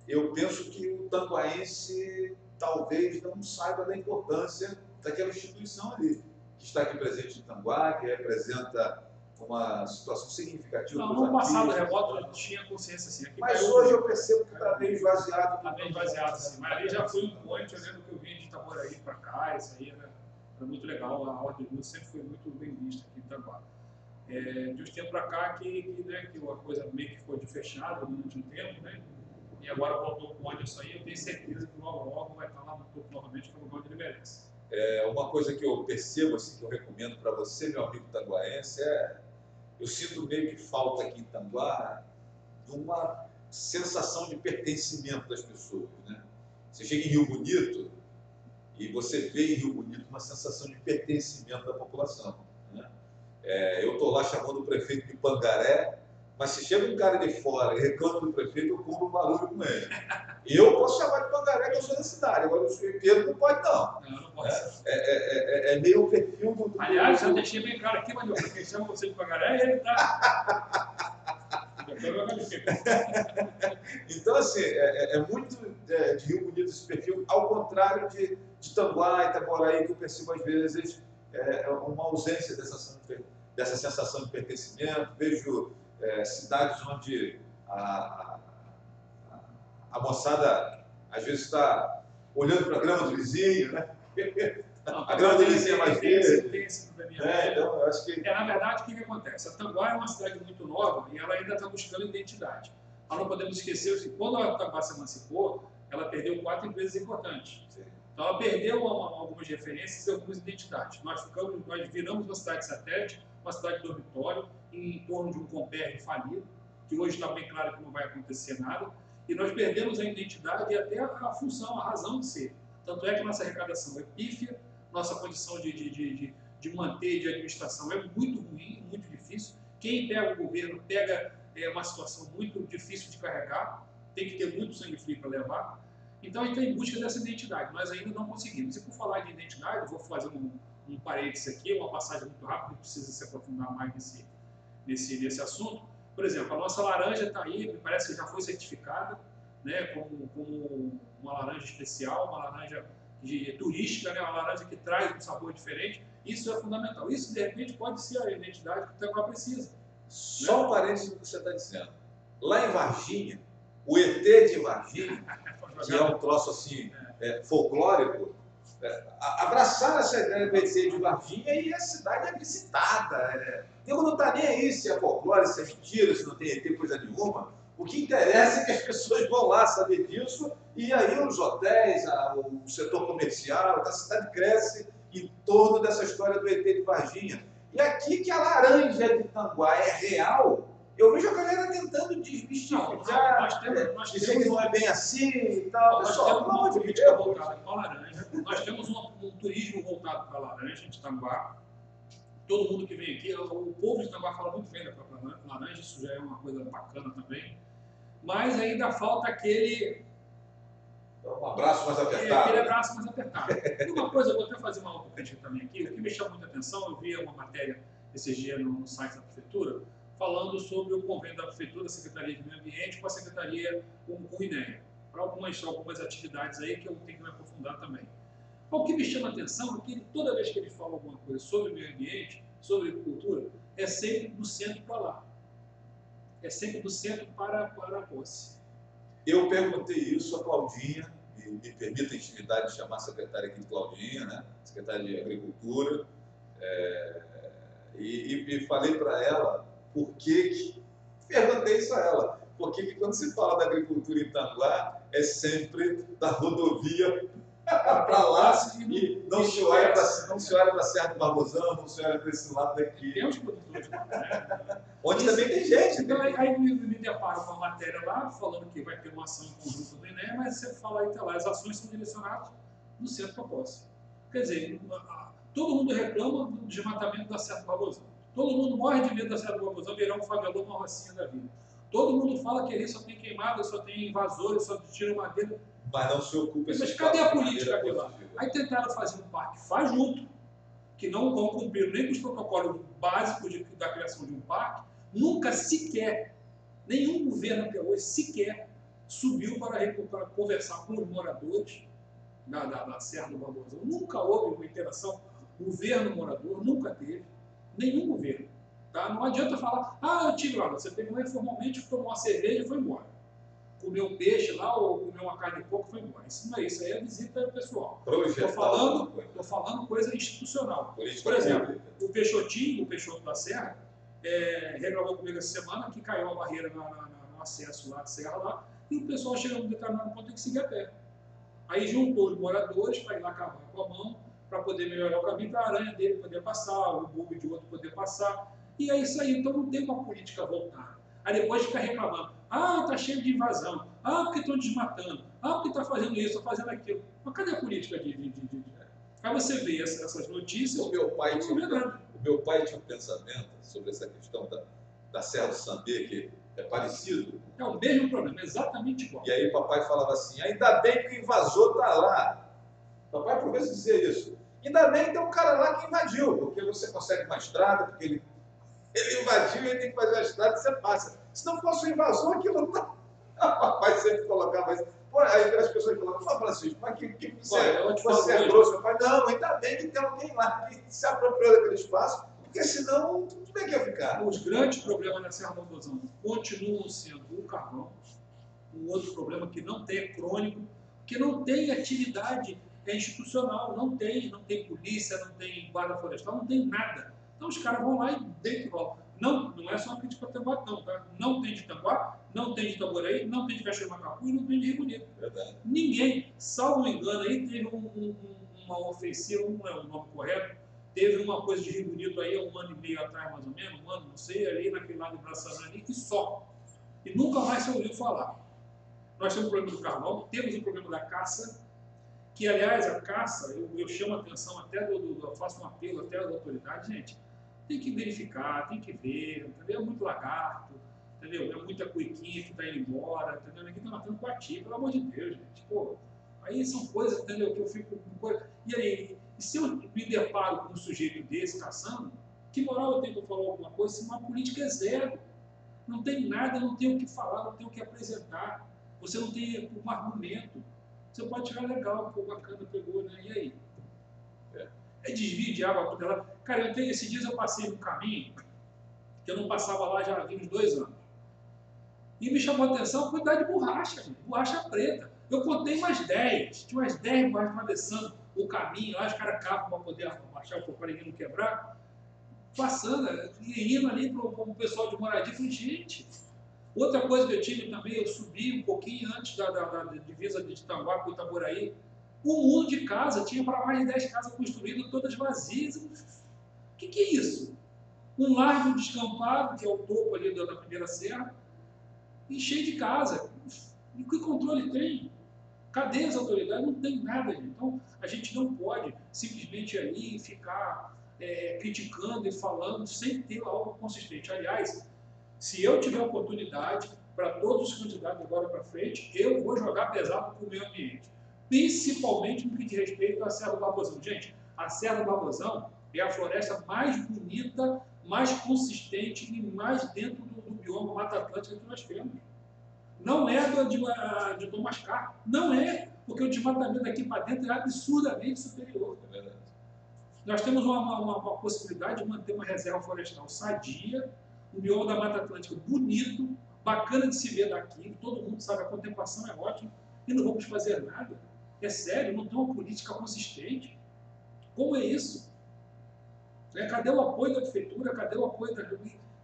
eu penso que o tanguaense talvez não saiba da importância daquela instituição ali, que está aqui presente em Tanguá, que representa uma situação significativa. Não, no passado remoto a gente tinha consciência assim. Aqui mas hoje eu percebo que está meio esvaziado. Está bem esvaziado, assim. Mas ali já foi um ponto, eu lembro que eu vim de Itaboraí para cá, isso aí era muito legal, a Ordem dos Músicos sempre foi muito bem vista aqui em Tanguá. De uns tempos para cá que a coisa meio que ficou de fechado durante um tempo, né? E agora voltou com o Anderson aí, eu tenho certeza que logo vai estar lá no topo novamente, que é o lugar onde ele merece. Uma coisa que eu percebo, assim, que eu recomendo para você, meu amigo tanguaense, eu sinto meio que falta aqui em Tanguá de uma sensação de pertencimento das pessoas, né? Você chega em Rio Bonito e você vê em Rio Bonito uma sensação de pertencimento da população, né? Eu estou lá chamando o prefeito de Pangaré, mas se chega um cara de fora e reclama do prefeito, eu compro um barulho com ele. E eu posso chamar de Pangaré, que eu sou da cidade, agora o Pedro não pode, não. Não pode ser. É meio o perfil do... Aliás, já deixei bem claro aqui, mas quem chama você de Pangaré, ele está... Então, assim, muito de Rio Bonito esse perfil, ao contrário de Tanguá e Itaboraí, que eu percebo às vezes uma ausência dessa sensação de pertencimento. Vejo cidades onde a moçada às vezes está olhando para a grama do vizinho, né? A grama do vizinho é mais verde. Então, eu acho que... Na verdade, o que acontece? A Tanguá é uma cidade muito nova e ela ainda está buscando identidade. Nós não podemos esquecer que quando a Tanguá se emancipou, ela perdeu 4 empresas importantes. Sim. Então, ela perdeu algumas referências e algumas identidades. Nós viramos uma cidade satélite, uma cidade dormitório, em torno de um Comperj falido, que hoje está bem claro que não vai acontecer nada, e nós perdemos a identidade e até a função, a razão de ser. Tanto é que nossa arrecadação é pífia, nossa condição de manter, de administração é muito ruim, muito difícil. Quem pega o governo pega uma situação muito difícil de carregar, tem que ter muito sangue frio para levar. Então, a gente está em busca dessa identidade, nós ainda não conseguimos. E por falar de identidade, vou fazer um parênteses aqui, uma passagem muito rápida, precisa se aprofundar mais nesse assunto. Por exemplo, a nossa laranja está aí, me parece que já foi certificada, né, como uma laranja especial, uma laranja turística, né, uma laranja que traz um sabor diferente. Isso é fundamental. Isso, de repente, pode ser a identidade que o Tanguá precisa. Só um parênteses do que você está dizendo. Lá em Varginha, o ET de Varginha, que é um troço assim, folclórico, abraçaram essa ideia do ET de Varginha e a cidade é visitada. Eu não está nem aí se é folclore, se é mentira, se não tem ET, coisa nenhuma. O que interessa é que as pessoas vão lá saber disso, e aí os hotéis, o setor comercial, a cidade cresce em torno dessa história do ET de Varginha. E aqui que a laranja de Tanguá é real, eu vejo a galera tentando desmistificar, dizer que não é bem assim e tal. Nós temos uma política voltada para a laranja, nós temos um turismo voltado para a laranja de Tanguá. Todo mundo que vem aqui, o povo de Tanguá fala muito bem da própria laranja, isso já é uma coisa bacana também. Mas ainda falta aquele... Um abraço mais apertado. Aquele abraço mais apertado. E uma coisa, eu vou até fazer uma autocrítica também aqui, o que me chama muita atenção, eu vi uma matéria esses dias no site da Prefeitura, falando sobre o convênio da Prefeitura, da Secretaria de Meio Ambiente, com a Secretaria com o INEA, para algumas atividades aí que eu tenho que me aprofundar também. O que me chama a atenção é que toda vez que ele fala alguma coisa sobre o meio ambiente, sobre agricultura, é sempre do centro para lá. É sempre do centro para a posse. Eu perguntei isso a Claudinha, e me permita a intimidade de chamar a secretária aqui de Claudinha, né? Secretária de Agricultura, e falei para ela perguntei isso a ela, por que quando se fala da agricultura em Tanguá, é sempre da rodovia para lá, e não se olha para a Serra do Barbosão, não se olha para esse lado daqui. Tem uns produtores lá, né? Onde também tem gente. Então, aí me deparo com a matéria lá, falando que vai ter uma ação em conjunto do INEA, mas você fala aí, tá lá, as ações são direcionadas no centro para posse. Quer dizer, todo mundo reclama do desmatamento da Serra do Barbosão. Todo mundo morre de medo da Serra do Barbosão virar um favelão, uma rocinha da vida. Todo mundo fala que ali só tem queimada, só tem invasores, só tiram madeira. Mas não se ocupa esse Mas espaço cadê a de política maneira aqui lá? positiva. Aí tentaram fazer um parque fajuto, que não vão cumprir nem com os protocolos básicos da criação de um parque, nunca sequer, nenhum governo até hoje sequer subiu para conversar com os moradores da Serra do Barbosão. Nunca houve uma interação governo-morador, nunca teve, nenhum governo. Tá? Não adianta falar, eu tive lá, você pegou informalmente, tomou uma cerveja e foi embora. Comeu um peixe lá ou comeu uma carne de porco e foi embora. Isso não é isso, aí é visita pessoal. Estou falando coisa institucional. Por exemplo, o Peixoto da Serra, reclamou comigo essa semana que caiu a barreira no acesso lá da Serra lá, e o pessoal chegou a um determinado ponto tem que seguir a pé. Aí juntou os moradores para ir lá cavar com a mão, para poder melhorar o caminho, para a aranha dele poder passar, o bulbo de outro poder passar. E é isso aí, então não tem uma política voltada. Aí depois fica reclamando, está cheio de invasão, porque estão desmatando, porque está fazendo isso, está fazendo aquilo. Mas cadê a política de... Aí você vê essas notícias, o meu pai não vê nada. O meu pai tinha um pensamento sobre essa questão da Serra do Sambê, que é parecido. É o mesmo problema, exatamente igual. E aí papai falava assim, ainda bem que o invasor está lá. Papai por vezes dizia isso. Ainda bem que tem um cara lá que invadiu, porque você consegue uma estrada, porque ele invadiu e ele tem que fazer uma estrada e você passa. Se não fosse o invasor, aquilo não está. Papai sempre colocava isso. Pô, aí as pessoas falavam, Francisco, mas que você é grosso? Meu pai, não, ainda bem que tem alguém lá que se apropriou daquele espaço, porque senão, como é que ia ficar? Os grandes problemas da Serra do Barbosão continuam sendo o carvão, um outro problema que não tem, é crônico, que não tem atividade institucional, não tem polícia, não tem guarda florestal, não tem nada. Então os caras vão lá e deitam. Não é só uma crítica para Tambaú, não, tá? Não tem de Tambaú, não tem de Itaboraí, não tem de Cachoeira Macacu e não tem de Rio Bonito. Verdade. Ninguém, salvo engano, aí teve uma ofensiva, não é o nome correto, teve uma coisa de Rio Bonito aí, 1 ano e meio atrás, mais ou menos, 1 ano, não sei, ali naquele lado de Braçarã ali, e só. E nunca mais se ouviu falar. Nós temos o problema do carvão, temos o problema da caça, que, aliás, a caça, eu chamo a atenção até eu faço um apelo até às autoridades, gente, tem que verificar, tem que ver, entendeu? É muito lagarto, entendeu? É muita cuiquinha que está indo embora, entendeu? Ninguém está matando coati, pelo amor de Deus, gente. Pô, aí são coisas, entendeu? Que eu fico com coisa. E aí, se eu me deparo com um sujeito desse caçando, que moral eu tenho para falar alguma coisa se uma política é zero? Não tem nada, não tem o que falar, não tem o que apresentar. Você não tem um argumento. Você pode tirar legal, pô, bacana, pegou, né? E aí? É desvio de água, tudo lá. Cara, esses dias eu passei no caminho, que eu não passava lá já há uns 2 anos. E me chamou a atenção a quantidade de borracha, gente, borracha preta. Eu contei umas 10, tinha umas 10 borrachas atravessando o caminho, lá os caras cavam para poder abaixar o para ninguém não quebrar. Passando, e indo ali para o pessoal de moradia, eu falei, gente. Outra coisa que eu tive também, eu subi um pouquinho antes da divisa de Itambaú com Itaboraí, um mundo de casa, tinha para mais de 10 casas construídas, todas vazias. O que é isso? Um largo descampado, que é o topo ali da primeira serra, e cheio de casa. E que controle tem? Cadê as autoridades? Não tem nada. Então, a gente não pode simplesmente ali ficar criticando e falando sem ter algo consistente. Aliás, se eu tiver oportunidade, para todos os candidatos agora para frente, eu vou jogar pesado para o meio ambiente. Principalmente no que diz respeito à Serra do Barbosão. Gente, a Serra do Barbosão é a floresta mais bonita, mais consistente e mais dentro do bioma Mata Atlântica que nós temos. Não é de Tomascar, não é, porque o desmatamento daqui para dentro é absurdamente superior. É verdade. Nós temos uma possibilidade de manter uma reserva florestal sadia, um bioma da Mata Atlântica bonito, bacana de se ver daqui, todo mundo sabe, a contemplação é ótima, e não vamos fazer nada. É sério, não tem uma política consistente. Como é isso? Cadê o apoio da prefeitura? Cadê o apoio da...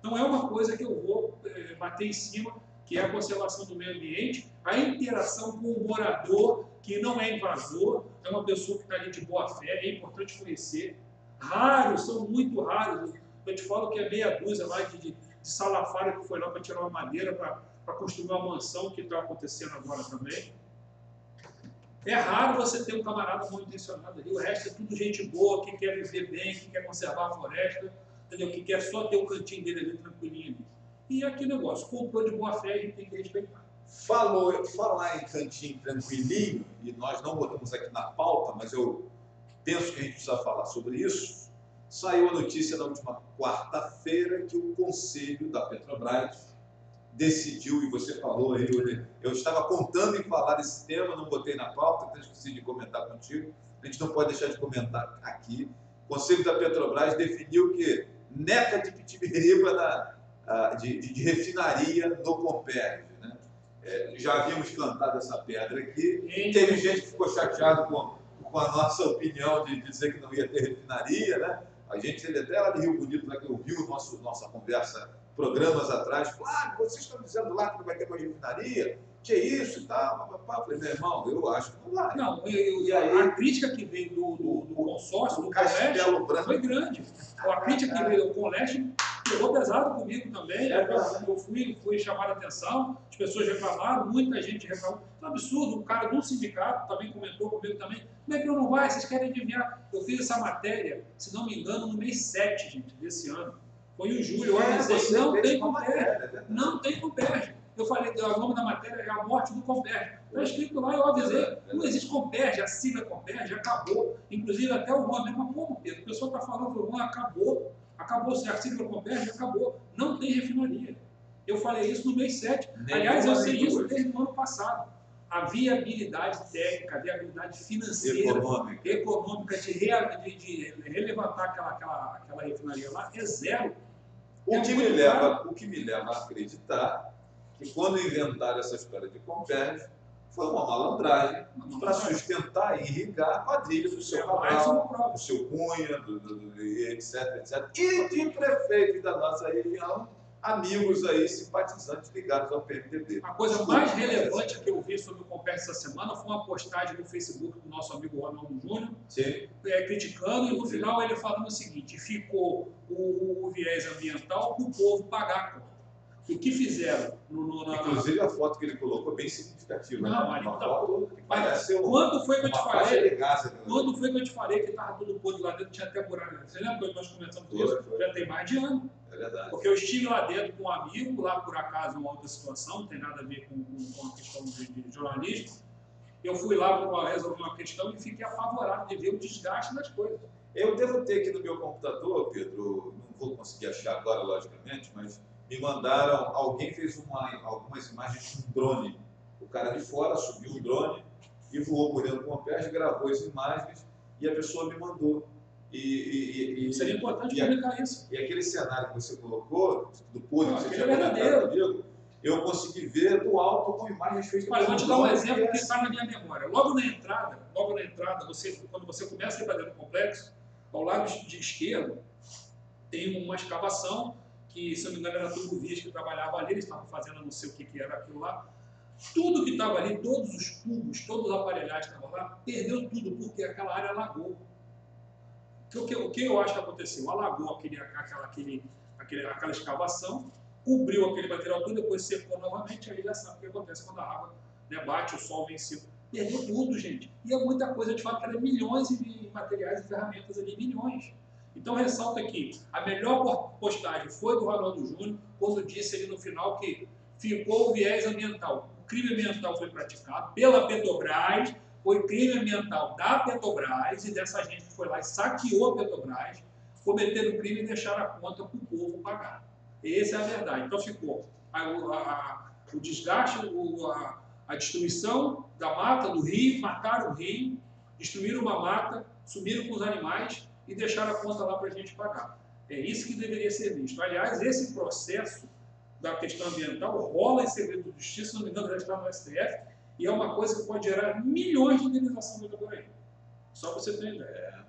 Não é uma coisa que eu vou bater em cima, que é a conservação do meio ambiente, a interação com o morador, que não é invasor, é uma pessoa que está ali de boa fé, é importante conhecer. Raros, são muito raros. Eu te falo que é meia dúzia lá de salafário que foi lá para tirar uma madeira para construir uma mansão, que está acontecendo agora também. É raro você ter um camarada mal intencionado ali, o resto é tudo gente boa, que quer viver bem, que quer conservar a floresta, entendeu? Que quer só ter o cantinho dele ali tranquilinho ali. E aqui o negócio, comprou de boa fé, a gente tem que respeitar. Falar em cantinho tranquilinho, e nós não botamos aqui na pauta, mas eu penso que a gente precisa falar sobre isso. Saiu a notícia na última quarta-feira que o Conselho da Petrobras decidiu, e você falou aí, eu estava contando em falar desse tema, não botei na pauta, então esqueci de comentar contigo, a gente não pode deixar de comentar aqui. O Conselho da Petrobras definiu que neca de pitibiriba de refinaria no Comperj, né? Já havíamos plantado essa pedra aqui, teve gente que ficou chateado com a nossa opinião de dizer que não ia ter refinaria, né? A gente, ele até lá de Rio Bonito, lá que ouviu nossa conversa programas atrás, claro, vocês estão dizendo lá que não vai ter mais refinaria, que é isso e tal, eu falei, meu irmão, eu acho que não vai. Não, e aí, a crítica que veio do consórcio, do Castelo Branco, foi grande. A crítica que veio do Colégio pegou pesado comigo também. Eu fui chamar a atenção, as pessoas reclamaram, muita gente reclamou. É um absurdo, um cara do sindicato também comentou comigo também. Como é que eu não vai? Vocês querem adivinhar? Eu fiz essa matéria, se não me engano, no mês 7, gente, desse ano. Foi em julho, eu avisei, não tem Comperj. Não tem Comperj. Eu falei, o nome da matéria é a morte do Comperj. Está escrito lá, eu avisei. Não existe Comperj, a sigla Comperj acabou. Inclusive até o Juan mesmo, como Pedro? A pessoa está falando, o Juan acabou. Acabou, a sigla Comperj acabou. Não tem refinaria. Eu falei isso no mês 7. Aliás, eu sei isso desde o ano passado. A viabilidade técnica, a viabilidade financeira, econômica de relevantar aquela refinaria lá é zero. O que me leva a acreditar que quando inventaram essa história de Comperj, foi uma malandragem para sustentar e irrigar a quadrilha do seu Cabral, do seu Cunha, etc, etc. E de prefeitos da nossa região, amigos aí, simpatizantes ligados ao PMDB. A coisa mais relevante que eu vi sobre o Comperj essa semana foi uma postagem no Facebook do nosso amigo Ronaldo Júnior, criticando, e no final ele falando o seguinte: ficou o viés ambiental para o povo pagar a conta. E o que fizeram? Inclusive a foto que ele colocou é bem significativa. Não, ali tá. Quando foi que eu te falei? Quando foi que eu te falei que estava tudo podre lá dentro, tinha até buraco? Você lembra quando nós começamos com isso? Já tem mais de ano. É verdade. Porque eu estive lá dentro com um amigo, lá por acaso, uma outra situação, não tem nada a ver com a questão de jornalismo. Eu fui lá para resolver uma questão e fiquei apavorado de ver o desgaste das coisas. Eu devo ter aqui no meu computador, Pedro, não vou conseguir achar agora, logicamente, mas me mandaram, alguém fez algumas imagens com um drone. O cara de fora subiu um drone e voou por dentro do Comperj, gravou as imagens e a pessoa me mandou. Seria importante publicar isso. E aquele cenário que você colocou, do podre que você tinha comentado comigo, eu consegui ver do alto com imagens feitas. Olha, eu vou te dar um exemplo que está na minha memória. Logo na entrada, quando você começa a ir para dentro do complexo, ao lado de esquerdo, tem uma escavação que, se não me engano, era Turbo Vias que trabalhava ali, eles estavam fazendo não sei o que era aquilo lá. Tudo que estava ali, todos os tubos, todos os aparelhagens que estavam lá, perdeu tudo, porque aquela área alagou. O que eu acho que aconteceu? Alagou aquela escavação, cobriu aquele material todo, depois secou novamente, aí já sabe o que acontece quando a água bate, o sol vem em cima. Perdeu tudo, gente. E é muita coisa, de fato, que era milhões de materiais e ferramentas ali, milhões. Então, ressalta aqui, a melhor postagem foi do Ronaldo Júnior, quando disse ali no final que ficou o viés ambiental. O crime ambiental foi praticado pela Petrobras, foi crime ambiental da Petrobras e dessa gente que foi lá e saqueou a Petrobras, cometeram crime e deixaram a conta para o povo pagar. Essa é a verdade. Então, ficou o desgaste, a destruição da mata, do rio, mataram o rio, destruíram uma mata, sumiram com os animais e deixaram a conta lá para a gente pagar. É isso que deveria ser visto. Aliás, esse processo da questão ambiental rola em segredo de justiça, se não me engano, já está no STF, e é uma coisa que pode gerar milhões de indenização daqui por aí. Só para você ter ideia.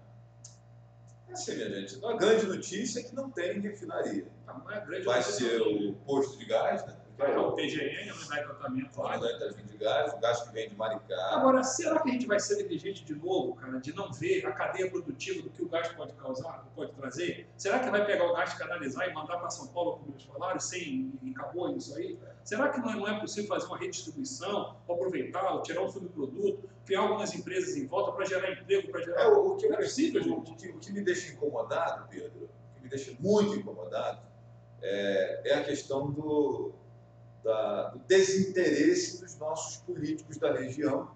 É assim, minha gente. A grande notícia é que não tem refinaria. Não é grande. Vai ser o posto de gás, né? O TGN, a unidade de tratamento. A unidade de tratamento de gás, o gás que vem de Maricá. Agora, será que a gente vai ser negligente de novo, cara, de não ver a cadeia produtiva do que o gás pode causar, pode trazer? Será que vai pegar o gás, canalizar e mandar para São Paulo, como eles falaram, e acabou isso aí? Será que não é possível fazer uma redistribuição, aproveitar, ou tirar um subproduto, criar algumas empresas em volta para gerar emprego, para gerar... O que é possível, gente? O que me deixa incomodado, Pedro, o que me deixa muito incomodado, é a questão do desinteresse dos nossos políticos da região,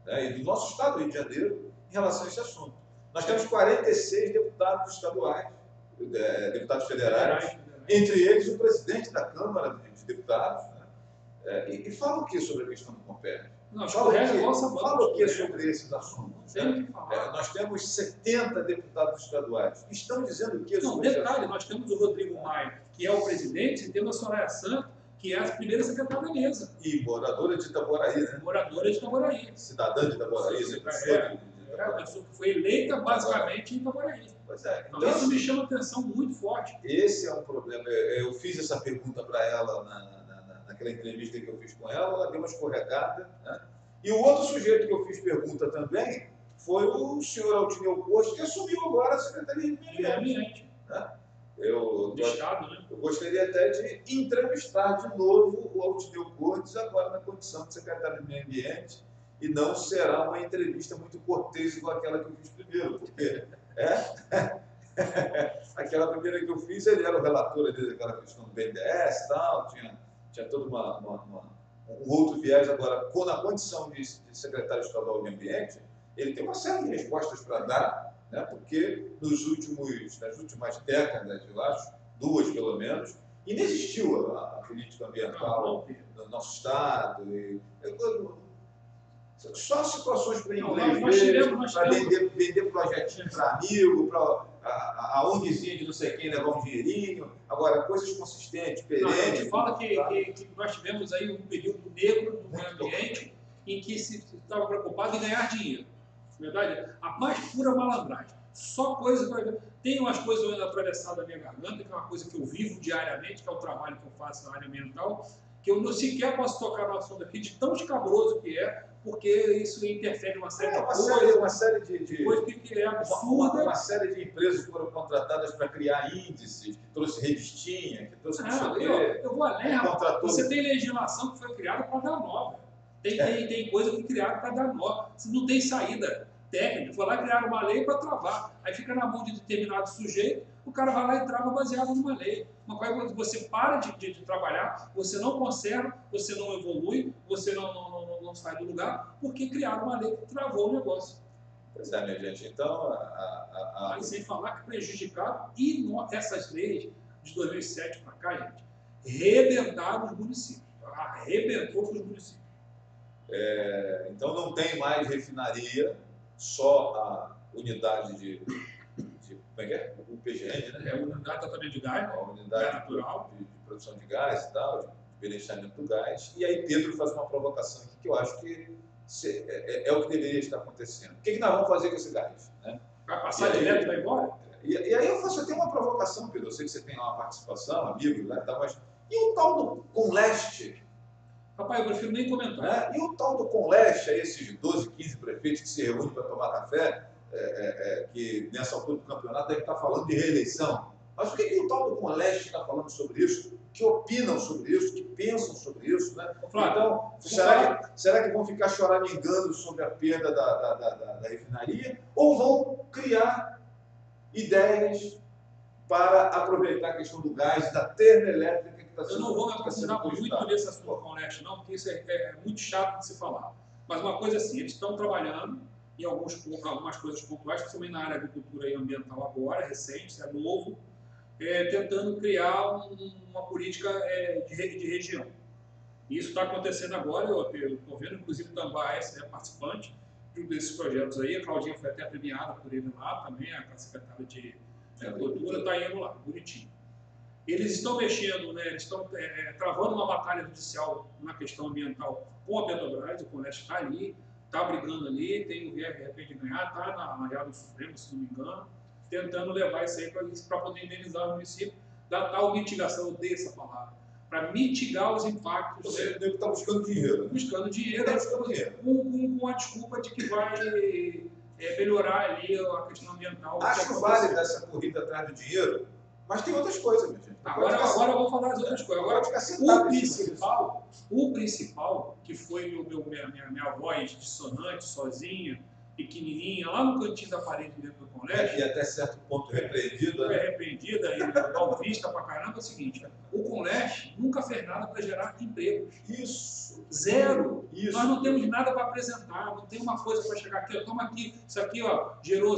né, e do nosso estado do Rio de Janeiro em relação a esse assunto. Nós temos 46 deputados estaduais, deputados federais, entre eles o presidente da Câmara de Deputados, né, e fala o que sobre a questão do Compete? Fala o que sobre esses assuntos? Né? Nós temos 70 deputados estaduais. Estão dizendo o que sobre esse assunto? Nós temos o Rodrigo Maia, que é o presidente, e temos a Soraya Santos, que é a primeira secretária da mesa. E moradora de Itaboraí, né? Moradora de Itaboraí. Cidadã de Itaboraí, a pessoa que foi eleita basicamente em Itaboraí. Pois é. Então, isso me chama atenção muito forte. Esse é um problema. Eu fiz essa pergunta para ela naquela entrevista que eu fiz com ela deu uma escorregada, né? E o outro sujeito que eu fiz pergunta também foi o senhor Altineu Costa, que assumiu agora a Secretaria de Meio Ambiente. Né? Eu gostaria até de entrevistar de novo o Altineu Cortes agora na condição de secretário de Meio Ambiente, e não será uma entrevista muito cortês igual aquela que eu fiz primeiro, porque aquela primeira que eu fiz, ele era o relator daquela questão do BNDES e tal, tinha todo um outro viés. Agora, na condição de secretário estadual de ambiente, ele tem uma série de respostas para dar, né? Porque nas últimas décadas, eu acho, 2 pelo menos, inexistiu a política ambiental no nosso estado. Só situações para inglês, para vender projetinho para amigo, para a ONGzinha de não sei quem levar um dinheirinho. Agora, coisas consistentes, perenes. A gente fala que nós tivemos aí um período negro no meio ambiente em que se estava preocupado em ganhar dinheiro. Verdade? A mais pura malandragem. Só coisa para... Tem umas coisas ainda atravessadas na minha garganta, que é uma coisa que eu vivo diariamente, que é o trabalho que eu faço na área ambiental, que eu não sequer posso tocar no assunto aqui, de tão escabroso que é, porque isso interfere em uma série de coisas. Uma série de coisas que é absurda. Uma série de empresas que foram contratadas para criar índices, que trouxe revistinha, que trouxe... Eu vou além, você tem legislação que foi criada para dar nova. Tem coisa que foi criada para dar nova. Você não tem saída técnica. Foi lá criar uma lei para travar. Aí fica na mão de determinado sujeito, o cara vai lá e trava baseado numa lei. Uma coisa, você para de trabalhar, você não conserva, você não evolui, você não sai do lugar, porque criaram uma lei que travou o negócio. Pois é, minha gente. Então, Mas sem falar que prejudicaram, e essas leis de 2007 para cá, gente, rebentaram os municípios. Arrebentou com os municípios. Então não tem mais refinaria, só a unidade de como é que é? O PGN, né? A unidade de tratamento de gás, a unidade natural. De produção de gás e tal, de beneficiamento do gás. E aí Pedro faz uma provocação aqui que eu acho que é o que deveria estar acontecendo. O que nós vamos fazer com esse gás? Né? Vai passar direto e vai embora? E aí eu faço até uma provocação, Pedro. Eu sei que você tem uma participação, amigo, né? Mas e o tal do Conleste? Rapaz, eu prefiro nem comentar. E o tal do Conleste, esses 12, 15 prefeitos que se reúnem para tomar café, que nessa altura do campeonato deve estar falando de reeleição. Mas o que o tal do Conleste está falando sobre isso? Que opinam sobre isso? Que pensam sobre isso? Né? Então, será que vão ficar choramingando sobre a perda da refinaria? Ou vão criar ideias para aproveitar a questão do gás, da termoelétrica? Eu não vou me aprofundar muito nesse assunto com o Leste, não, porque isso é muito chato de se falar. Mas uma coisa assim, eles estão trabalhando em algumas coisas pontuais, principalmente na área de agricultura e ambiental agora, recente, isso é novo, tentando criar uma política de região. E isso está acontecendo agora, eu estou vendo, inclusive o Tambaes é participante de um desses projetos aí, a Claudinha foi até premiada por ele lá também, a secretária de Agricultura está indo lá, bonitinho. Eles estão mexendo, né, eles estão travando uma batalha judicial na questão ambiental com a Petrobras, o Conleste está ali, está brigando ali, tem o viés de repente de ganhar, está na área do Supremo, se não me engano, tentando levar isso aí para poder indenizar o município, da tal mitigação, eu odeio essa palavra, para mitigar os impactos. Você está buscando dinheiro. Buscando dinheiro, com a desculpa de que vai melhorar ali a questão ambiental. Acho válido essa corrida atrás do dinheiro, mas tem outras coisas, minha gente. Agora eu vou falar das outras coisas. Agora, o principal, que foi minha voz dissonante, sozinha, pequenininha, lá no cantinho da parede dentro do Conleste. E até certo ponto repreendida. É repreendida e mal vista pra caramba. É o seguinte, o Conleste nunca fez nada para gerar empregos. Isso. Zero. Isso. Nós não temos nada para apresentar, não tem uma coisa para chegar aqui. Toma aqui, isso aqui ó, gerou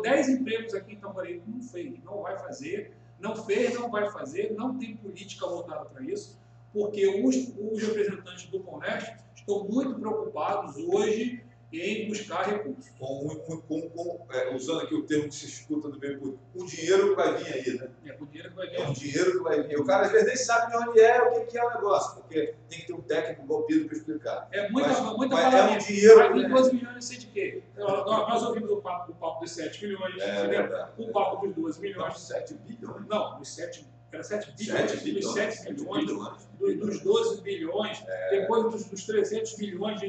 10 empregos aqui em Tamboril. Não fez, não vai fazer, não fez, não vai fazer, não tem política voltada para isso, porque os representantes do Conleste estão muito preocupados hoje em buscar recursos. Usando aqui o termo que se escuta do meio público, o dinheiro que vai vir aí, né? É o dinheiro que vai vir. É o dinheiro que vai vir. O cara às vezes nem sabe de onde é, o que é o negócio, porque tem que ter um técnico igual Pedro para explicar. É muita mas palavra. É um dinheiro. Vai vir 12 milhões, não sei de quê. Nós ouvimos o papo dos 7 milhões, o papo dos 12 milhões. Não, 7 bilhões. Não, os 7 era 7 bilhões, 7 bilhões, dos 7 bilhões, dos 12 bilhões, depois dos 300 milhões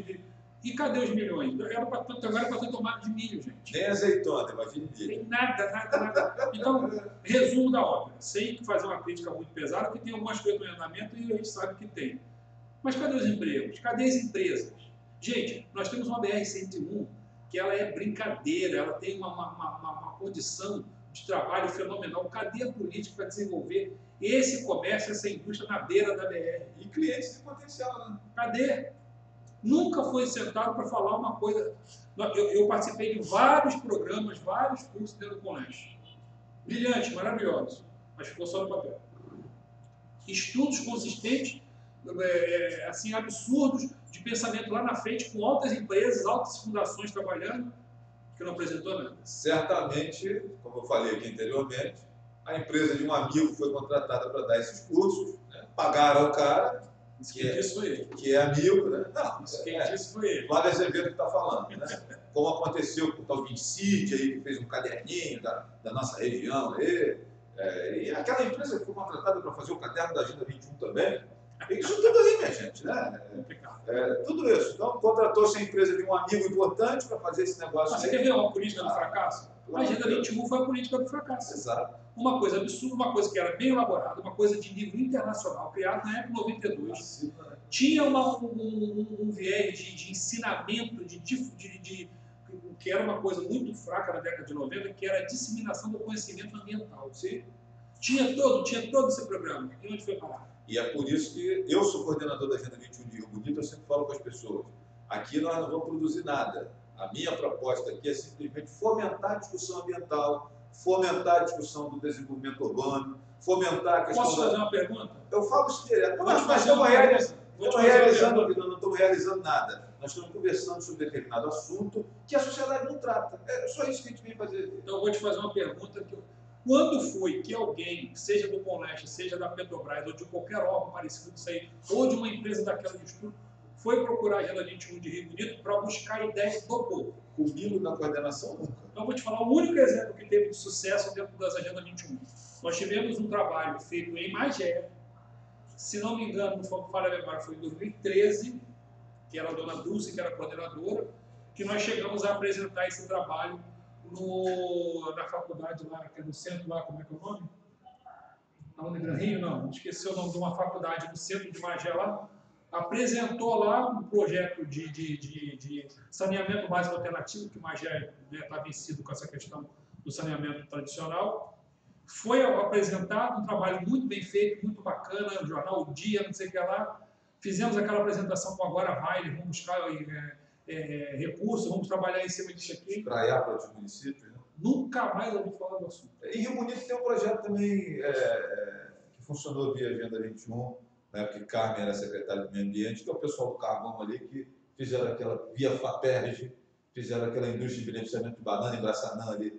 E cadê os milhões? Agora era para ter tomado de milho, gente. Nem azeitona, imagina milho. Tem nada. Então, resumo da ópera. Sem fazer uma crítica muito pesada, porque tem algumas coisas no andamento e a gente sabe que tem. Mas cadê os empregos? Cadê as empresas? Gente, nós temos uma BR-101 que ela é brincadeira, ela tem uma condição de trabalho fenomenal. Cadê a política para desenvolver esse comércio, essa indústria na beira da BR? E clientes de potencial, né? Cadê? Nunca foi sentado para falar uma coisa. Eu participei de vários programas, vários cursos dentro do Conleste. Brilhantes, maravilhosos, mas ficou só no papel. Estudos consistentes, assim, absurdos, de pensamento lá na frente, com altas empresas, altas fundações trabalhando, que não apresentou nada. Certamente, como eu falei aqui anteriormente, a empresa de um amigo foi contratada para dar esses cursos, né? Pagaram o cara, Quem disse foi ele. que é amigo, né? Não, quem disse foi ele. Flávio Azevedo que está falando, né? Como aconteceu com o tal Vincid aí, que fez um caderninho da nossa região aí, e aquela empresa que foi contratada para fazer o caderno da Agenda 21 também. Isso tudo aí, minha gente, né? Tudo isso. Então, contratou-se a empresa de um amigo importante para fazer esse negócio. Mas você quer ver uma política do fracasso? A Agenda 21 foi a política do fracasso. Exato. Uma coisa absurda, uma coisa que era bem elaborada, uma coisa de nível internacional, criada na época de 92. Tinha um viés de ensinamento, que era uma coisa muito fraca na década de 90, que era a disseminação do conhecimento ambiental. Sim? Tinha todo esse programa. E onde foi parar? E é por isso que eu sou coordenador da Agenda 21 de Rio Bonito, eu sempre falo com as pessoas, aqui nós não vamos produzir nada. A minha proposta aqui é simplesmente fomentar a discussão ambiental, fomentar a discussão do desenvolvimento urbano, fomentar a questão... Posso fazer uma pergunta? Eu falo isso direto. Nós não estamos realizando nada. Nós estamos conversando sobre determinado assunto que a sociedade não trata. É só isso que a gente vem fazer. Então eu vou te fazer uma pergunta. Quando foi que alguém, seja do Conleste, seja da Petrobras, ou de qualquer órgão parecido com isso aí, ou de uma empresa daquela de estudo, foi procurar a Agenda 21 de Rio Bonito para buscar ideias do povo? Comigo na coordenação, nunca. Então eu vou te falar o único exemplo que teve de sucesso dentro das Agenda 21. Nós tivemos um trabalho feito em Magé, se não me engano, não foi falha a memória, foi em 2013, que era a dona Dulce, que era a coordenadora, que nós chegamos a apresentar esse trabalho na faculdade lá, que é no centro lá, como é que é o nome? Na Unigran Rio, não, esqueci o nome de uma faculdade no centro de Magé lá, apresentou lá um projeto de saneamento básico alternativo, que Magé está vencido com essa questão do saneamento tradicional. Foi apresentado um trabalho muito bem feito, muito bacana, no jornal O Dia, não sei o que lá. Fizemos aquela apresentação com Agora Vai, vamos buscar recursos, vamos trabalhar em cima disso aqui. Espraiar para os municípios, né? Nunca mais ouvi falar do assunto. Em Rio Bonito tem um projeto também que funcionou via Agenda 21, na época que Carmen era secretária do Meio Ambiente, que é o pessoal do Carvão ali, que fizeram aquela, via FAPERJ, fizeram aquela indústria de beneficiamento de banana em Braçanã ali.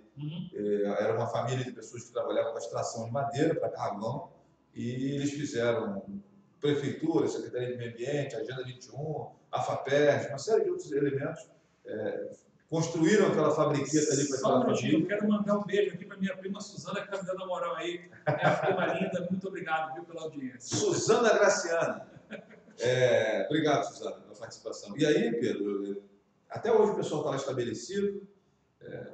Era uma família de pessoas que trabalhavam com a extração de madeira para carvão, e eles fizeram prefeitura, Secretaria de Meio Ambiente, Agenda 21, a FAPERJ, uma série de outros elementos, construíram aquela fabriqueta ali para aquela família. Eu quero mandar um beijo aqui para minha prima Suzana, que está me dando a moral aí. Minha prima linda, muito obrigado, viu, pela audiência. Suzana Graciana. Obrigado, Suzana, pela participação. E aí, Pedro, até hoje o pessoal está lá estabelecido,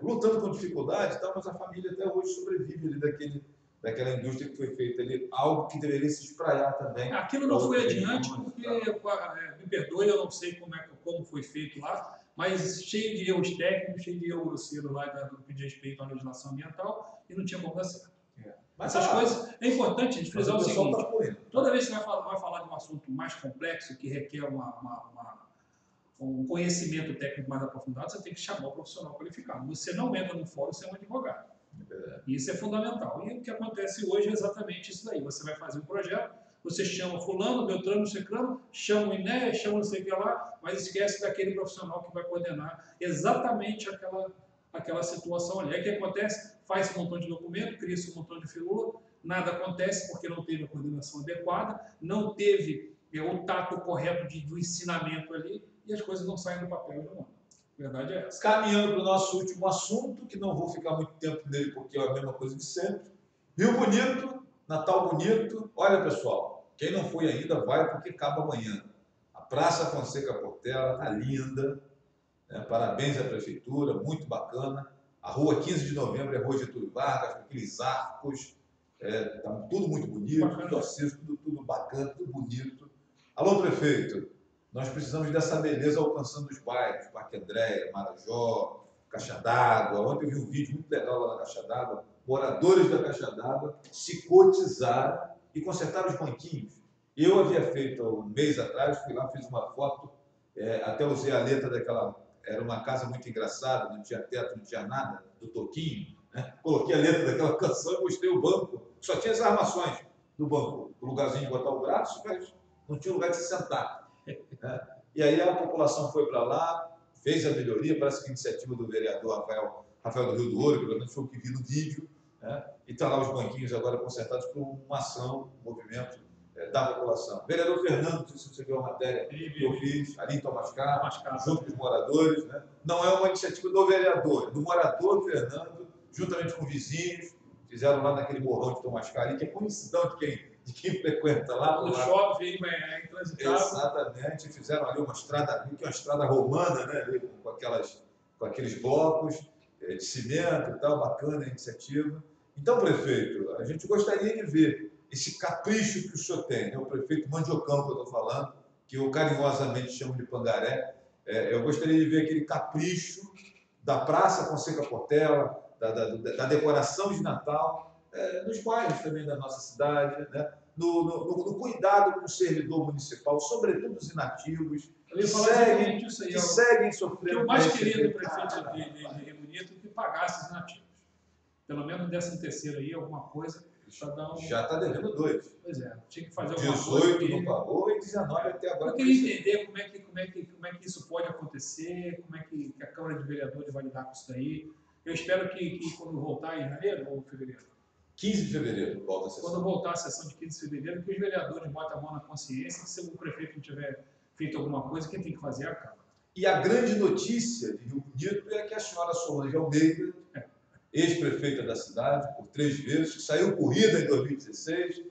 lutando com dificuldade, mas a família até hoje sobrevive ali daquela indústria que foi feita ali, algo que deveria se espraiar também. Aquilo não foi adiante porque, me perdoe, eu não sei como foi feito lá, mas cheio de erros técnicos, cheio de erros grosseiros lá do que diz respeito à legislação ambiental, e não tinha como dar certo. Mas essas coisas, é importante a gente frisar o seguinte, toda vez que vai falar de um assunto mais complexo, que requer um conhecimento técnico mais aprofundado, você tem que chamar o profissional qualificado. Você não entra no fórum sem um advogado. Isso é fundamental. E o que acontece hoje é exatamente isso daí. Você vai fazer um projeto, você chama fulano, Beltrano, Ciclano, chama o INEA, chama não sei o que lá, mas esquece daquele profissional que vai coordenar exatamente aquela situação ali. Aí o que acontece? Faz um montão de documento, cria-se um montão de firula, nada acontece porque não teve a coordenação adequada, não teve o tato correto do ensinamento ali, e as coisas não saem do papel e não andam. A verdade é essa. Caminhando para o nosso último assunto, que não vou ficar muito tempo nele porque é a mesma coisa de sempre. Rio Bonito, Natal Bonito. Olha, pessoal, quem não foi ainda, vai porque acaba amanhã. A Praça Fonseca Portela está linda. Parabéns à Prefeitura, muito bacana. A rua 15 de novembro é Rua Getúlio Vargas, com aqueles arcos. Tá tudo muito bonito, tudo aceso, tudo bacana, tudo bonito. Alô, prefeito, nós precisamos dessa beleza alcançando os bairros, Parque Andréia, Marajó, Caixa d'Água. Ontem eu vi um vídeo muito legal lá na Caixa d'Água. Moradores da Caixa d'Água se cotizaram e consertaram os banquinhos. Eu havia feito um mês atrás, fui lá, fiz uma foto, até usei a letra daquela... Era uma casa muito engraçada, não tinha teto, não tinha nada, do Toquinho. Coloquei a letra daquela canção e mostrei o banco. Só tinha as armações do banco, o lugarzinho de botar o braço, mas não tinha lugar de se sentar. E aí a população foi para lá, fez a melhoria, parece que a iniciativa do vereador Rafael do Rio do Ouro, pelo menos foi o que vi no vídeo, e está lá os banquinhos agora consertados por uma ação, um movimento da população. Vereador Fernando, não sei se você viu a matéria que eu fiz, ali em Tomás Carlos, junto com os moradores, não é uma iniciativa do vereador, é do morador Fernando, juntamente com vizinhos, fizeram lá naquele morrão de Tomás Carlos, que é conhecido de quem frequenta lá. O shopping é intransitável. Exatamente, fizeram ali uma estrada, que é uma estrada romana, com aqueles blocos de cimento e tal, bacana a iniciativa. Então, prefeito, a gente gostaria de ver esse capricho que o senhor tem, o prefeito Mandiocão que eu estou falando, que eu carinhosamente chamo de Pangaré. Eu gostaria de ver aquele capricho da Praça Fonseca Portela, da decoração de Natal, nos bairros também da nossa cidade, no cuidado com o servidor municipal, sobretudo os inativos, que seguem sofrendo. O que eu mais queria do prefeito de Rio Bonito é que pagasse os inativos. Pelo menos 13º aí, alguma coisa. Já está devendo 2. Pois é, tinha que fazer alguma 18 coisa não pagou e 19 até agora. Eu queria entender como é que isso pode acontecer, como é que a Câmara de Vereadores vai lidar com isso daí. Eu espero que quando voltar em janeiro ou fevereiro? 15 de fevereiro volta a sessão. Quando voltar a sessão de 15 de fevereiro, que os vereadores botem a mão na consciência que se o prefeito não tiver feito alguma coisa, quem tem que fazer é a Câmara. E a grande notícia de Rio Bonito é que a senhora Solange Almeida, ex-prefeita da cidade, por 3 vezes, saiu corrida em 2016,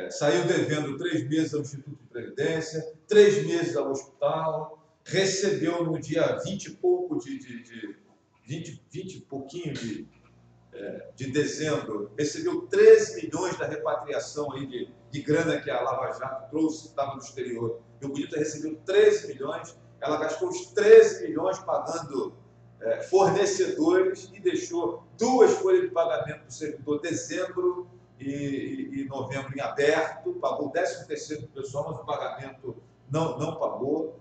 saiu devendo 3 meses ao Instituto de Previdência, 3 meses ao hospital, recebeu no dia 20 e pouco de dezembro, recebeu 13 milhões da repatriação aí de grana que a Lava Jato trouxe, estava no exterior. Rio Bonito recebeu 13 milhões, ela gastou os 13 milhões pagando fornecedores e deixou 2 folhas de pagamento do servidor, dezembro e novembro em aberto, pagou o 13º do pessoal, mas o pagamento não pagou,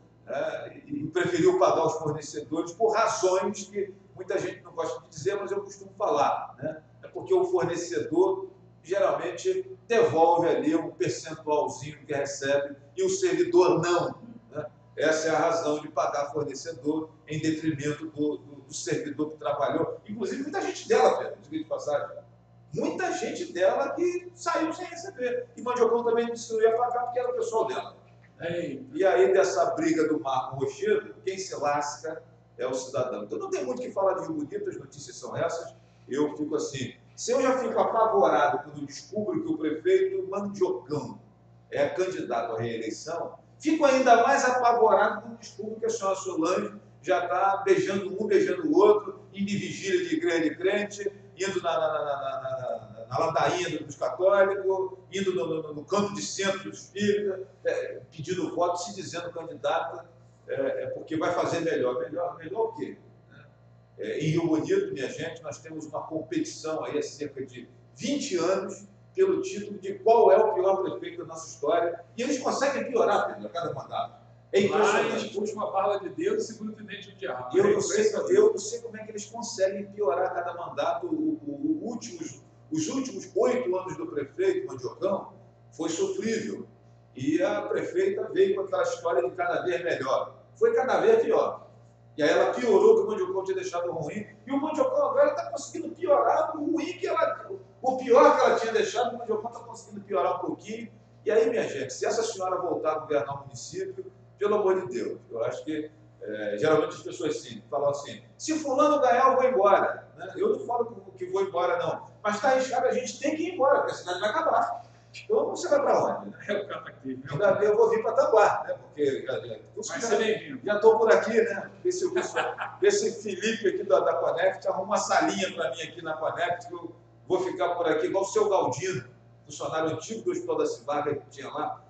e preferiu pagar os fornecedores por razões que muita gente não gosta de dizer, mas eu costumo falar, É porque o fornecedor geralmente devolve ali um percentualzinho que recebe e o servidor não. Essa é a razão de pagar fornecedor em detrimento do servidor que trabalhou. Inclusive, muita gente dela, Pedro, de passagem. Muita gente dela que saiu sem receber. E Mandiocão também disse que não ia pagar porque era o pessoal dela. E aí, dessa briga do Marco Rochedo, quem se lasca é o cidadão. Então, não tem muito o que falar de Rio Bonito, as notícias são essas. Eu fico assim. Se eu já fico apavorado quando descubro que o prefeito Mandiocão é candidato à reeleição, fico ainda mais apavorado quando descubro que a senhora Solange já está beijando um, beijando o outro, indo em vigília de igreja de crente, indo na ladainha dos católicos, indo no campo de centro dos espíritas, pedindo voto, se dizendo candidata. porque vai fazer melhor. Melhor o quê? Em Rio Bonito, minha gente, nós temos uma competição aí há cerca de 20 anos pelo título de qual é o pior prefeito da nossa história. E eles conseguem piorar, Pedro, a cada mandato. É impressionante. Mas puxa uma barba de Deus e segura o tenente do diabo. Eu não sei como é que eles conseguem piorar a cada mandato. Os últimos 8 anos do prefeito Mandiocão foi sofrível. E a prefeita veio com aquela história de cada vez melhor. Foi cada vez pior. E aí ela piorou o que o Mandiocão tinha deixado ruim. E o Mandiocão agora está conseguindo piorar o ruim o pior que ela tinha deixado, o Mandiocão está conseguindo piorar um pouquinho. E aí, minha gente, se essa senhora voltar a governar o município, pelo amor de Deus, eu acho que geralmente as pessoas falam assim, se fulano ganhar, eu vou embora. Né? Eu não falo que vou embora, não. Mas está arriscado, a gente tem que ir embora, porque a cidade vai acabar. Então você vai para onde? Né? É o cataclismo. Eu vou vir para Tanguá, né? Porque já estou por aqui, né? Esse Felipe aqui da Connect arruma uma salinha para mim aqui na Connect, que eu vou ficar por aqui, igual o seu Galdino, funcionário antigo do Hospital da Civarga, que tinha lá,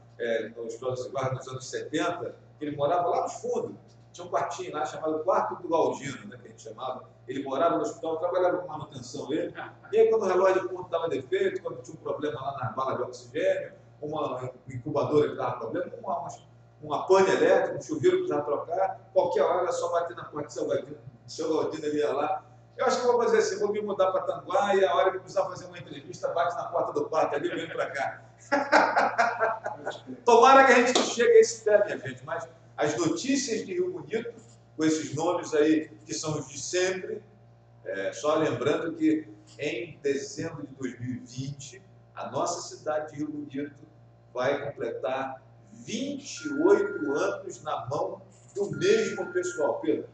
no Hospital da Civarga nos anos 70, que ele morava lá no fundo. Tinha um quartinho lá chamado Quarto do Galdino, né, que a gente chamava. Ele morava no hospital, trabalhava com manutenção ele. E aí, quando o relógio de ponto dava defeito, quando tinha um problema lá na bala de oxigênio, uma incubadora que dava problema, uma pane elétrica, um chuveiro que precisava trocar, qualquer hora era só bater na porta do seu Galdino, ele ia lá. Eu acho que vou fazer assim, vou me mudar para Tanguá e a hora que precisar fazer uma entrevista, bate na porta do quarto ali e vem para cá. Tomara que a gente não chegue a esse pé, minha gente, mas as notícias de Rio Bonito, com esses nomes aí que são os de sempre, só lembrando que em dezembro de 2020, a nossa cidade de Rio Bonito vai completar 28 anos na mão do mesmo pessoal, Pedro.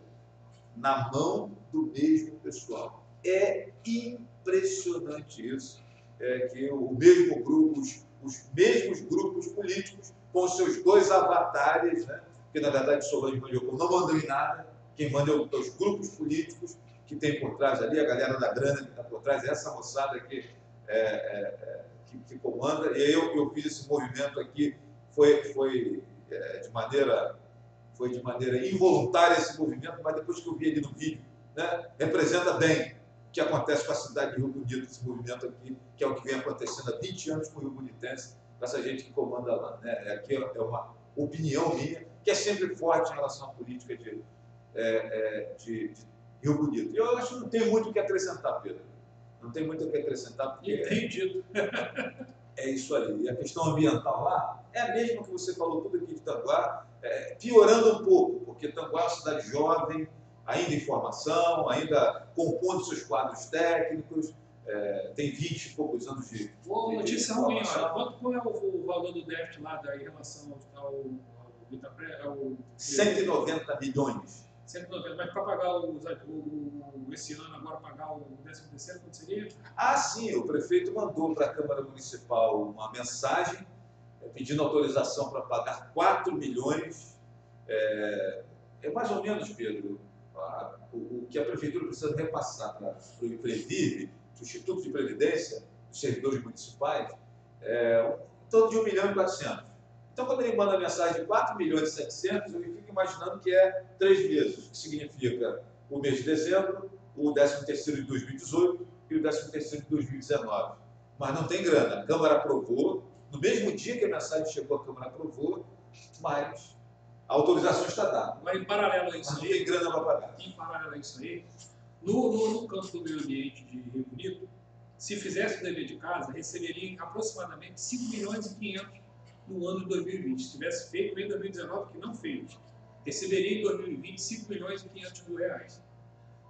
Na mão do mesmo pessoal. É impressionante isso, que o mesmo grupo, os mesmos grupos políticos, com seus dois avatares, né? Porque na verdade Solange Mandiocão não manda em nada, quem manda é os grupos políticos que tem por trás ali, a galera da grana que está por trás, essa moçada que comanda. E aí eu fiz esse movimento aqui, foi de maneira involuntária esse movimento, mas depois que eu vi ali no vídeo, né, representa bem o que acontece com a cidade de Rio Bonito, esse movimento aqui, que é o que vem acontecendo há 20 anos com o Rio Bonitense, com essa gente que comanda lá. Né? Aqui é uma opinião minha, que é sempre forte em relação à política de Rio Bonito. E eu acho que não tem muito o que acrescentar, Pedro. Não tem muito o que acrescentar, porque... Entendido. É isso aí. E a questão ambiental lá é a mesma que você falou tudo aqui de Tanguá, piorando um pouco, porque Tanguá é uma cidade jovem, ainda em formação, ainda compondo seus quadros técnicos, tem 20 e poucos anos de notícia ruim, qual é o valor do déficit lá em relação ao Itapé? 190 milhões. 190, mas para pagar esse ano, agora pagar o 13º, quanto seria? Ah, sim, o prefeito mandou para a Câmara Municipal uma mensagem pedindo autorização para pagar 4 milhões. É mais ou menos, Pedro, o que a Prefeitura precisa repassar para o Previve, o Instituto de Previdência, os servidores municipais, em torno de 1.400.000. Então, quando ele manda a mensagem de 4.700.000, eu fico imaginando que é 3 meses, que significa o mês de dezembro, o 13º de 2018 e o 13º de 2019. Mas não tem grana. A Câmara aprovou, no mesmo dia que a mensagem chegou, a Câmara aprovou, mas a autorização está dada. Agora, em paralelo a isso aí, não tem grana para pagar. Em paralelo a isso aí, no campo do meio ambiente de Rio Bonito, se fizesse o dever de casa, receberia aproximadamente 5.500.000 no ano de 2020. Se tivesse feito em 2019, que não fez, receberia em 2020 5.500.000 reais.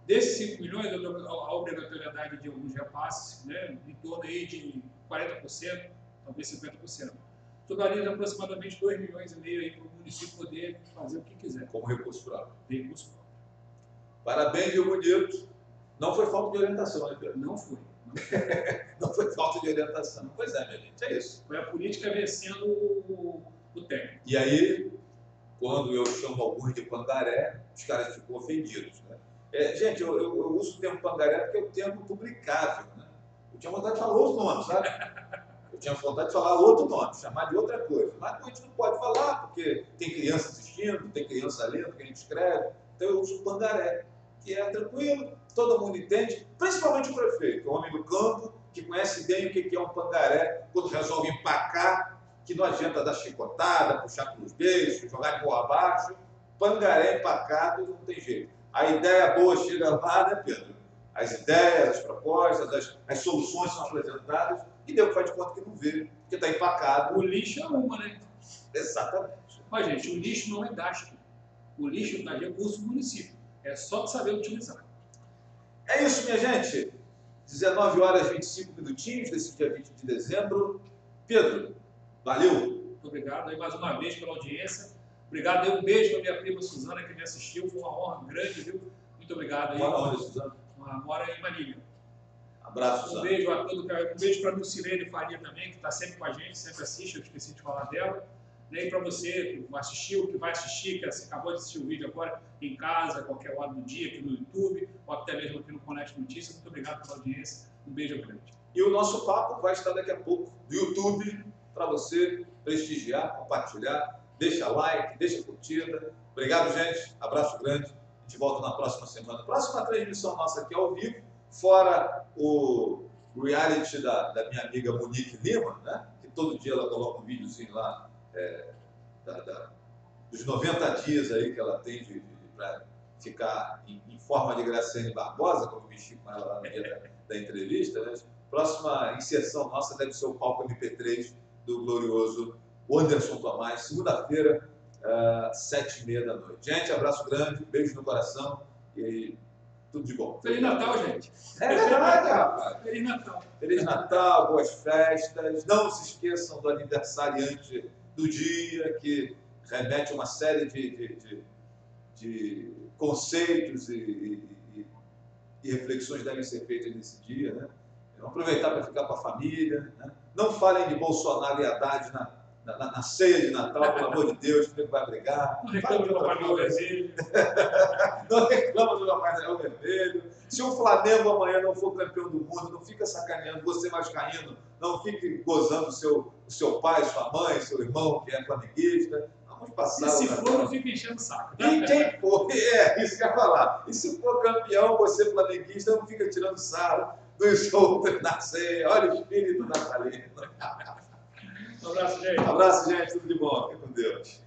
Desses 5 milhões, a obrigatoriedade de alguns repasses, né, em torno aí de 40%, talvez 50%. Sobraria de aproximadamente 2,5 milhões aí para o município poder fazer o que quiser. Como recurso próprio. Recurso próprio. Parabéns, Rio Bonito. Não foi falta de orientação, né, Pedro? Não foi. Não foi falta de orientação. Pois é, minha gente, é isso. Foi a política vencendo o técnico. E aí, quando eu chamo alguns de pangaré, os caras ficam ofendidos, né? Gente, eu uso o termo pangaré porque é o termo publicável, né? Eu tinha vontade de falar os nomes, sabe? Eu tinha vontade de falar outro nome, chamar de outra coisa. Mas a gente não pode falar, porque tem criança assistindo, tem criança lendo, que a gente escreve. Então eu uso pangaré, que é tranquilo, todo mundo entende, principalmente o prefeito, o homem do campo, que conhece bem o que é um pangaré, quando resolve empacar, que não adianta dar chicotada, puxar pelos beiços, jogar de morro abaixo. Pangaré empacado não tem jeito. A ideia boa chega lá, né, Pedro? As ideias, as propostas, as soluções são apresentadas e Deus faz de conta que não vê, porque está empacado. O lixo é uma, né? Exatamente. Mas, gente, o lixo não é gasto. O lixo está recurso do município. É só de saber utilizar. É isso, minha gente. 19 horas e 25 minutinhos desse dia 20 de dezembro. Pedro, valeu. Muito obrigado aí mais uma vez pela audiência. Obrigado. Dei um beijo para minha prima Suzana, que me assistiu. Foi uma honra grande, viu? Muito obrigado aí. Mora onde, Suzana? Mora em Marília. Abraço, Suzana. Um beijo a todos. Um beijo para a Lucilene Faria também, que está sempre com a gente, sempre assiste. Eu esqueci de falar dela. E para você que assistiu, que vai assistir, que acabou de assistir o vídeo agora em casa, a qualquer hora do dia, aqui no YouTube, ou até mesmo aqui no Conect Notícias. Muito obrigado pela audiência. Um beijo grande. E o nosso papo vai estar daqui a pouco no YouTube, para você prestigiar, compartilhar. Deixa like, deixa curtida. Obrigado, gente. Abraço grande. A gente volta na próxima semana. Próxima transmissão nossa aqui ao vivo, fora o reality da minha amiga Monique Lima, né? Que todo dia ela coloca um videozinho lá dos 90 dias aí que ela tem para ficar em forma de Graciane Barbosa, como eu mexi com ela lá no dia da entrevista. Né? Próxima inserção nossa deve ser o palco MP3 do glorioso Anderson Tomás, segunda-feira, 7h30 da noite. Gente, abraço grande, beijo no coração e tudo de bom. Feliz Natal, gente. É verdade, rapaz. Feliz Natal. Feliz Natal, boas festas. Não se esqueçam do aniversariante do dia, que remete a uma série de conceitos e reflexões devem ser feitas nesse dia. Né? Vamos aproveitar para ficar com a família. Né? Não falem de Bolsonaro e Haddad na ceia de Natal, pelo amor de Deus, que vai brigar. Não reclama do Papai Noel Vermelho. Não reclama do Papai Noel Vermelho. Se o Flamengo amanhã não for campeão do mundo, não fica sacaneando, você vascaíno, não fique gozando o seu pai, sua mãe, seu irmão, que é flamenguista. Vamos passar. E se for, não fica enchendo o saco. Tá? E quem for, isso que eu ia falar. E se for campeão, você flamenguista, não fica tirando sarro dos outros na ceia. Olha o espírito natalino. Um abraço, gente. Abraço, gente. Tudo de bom. Fique com Deus.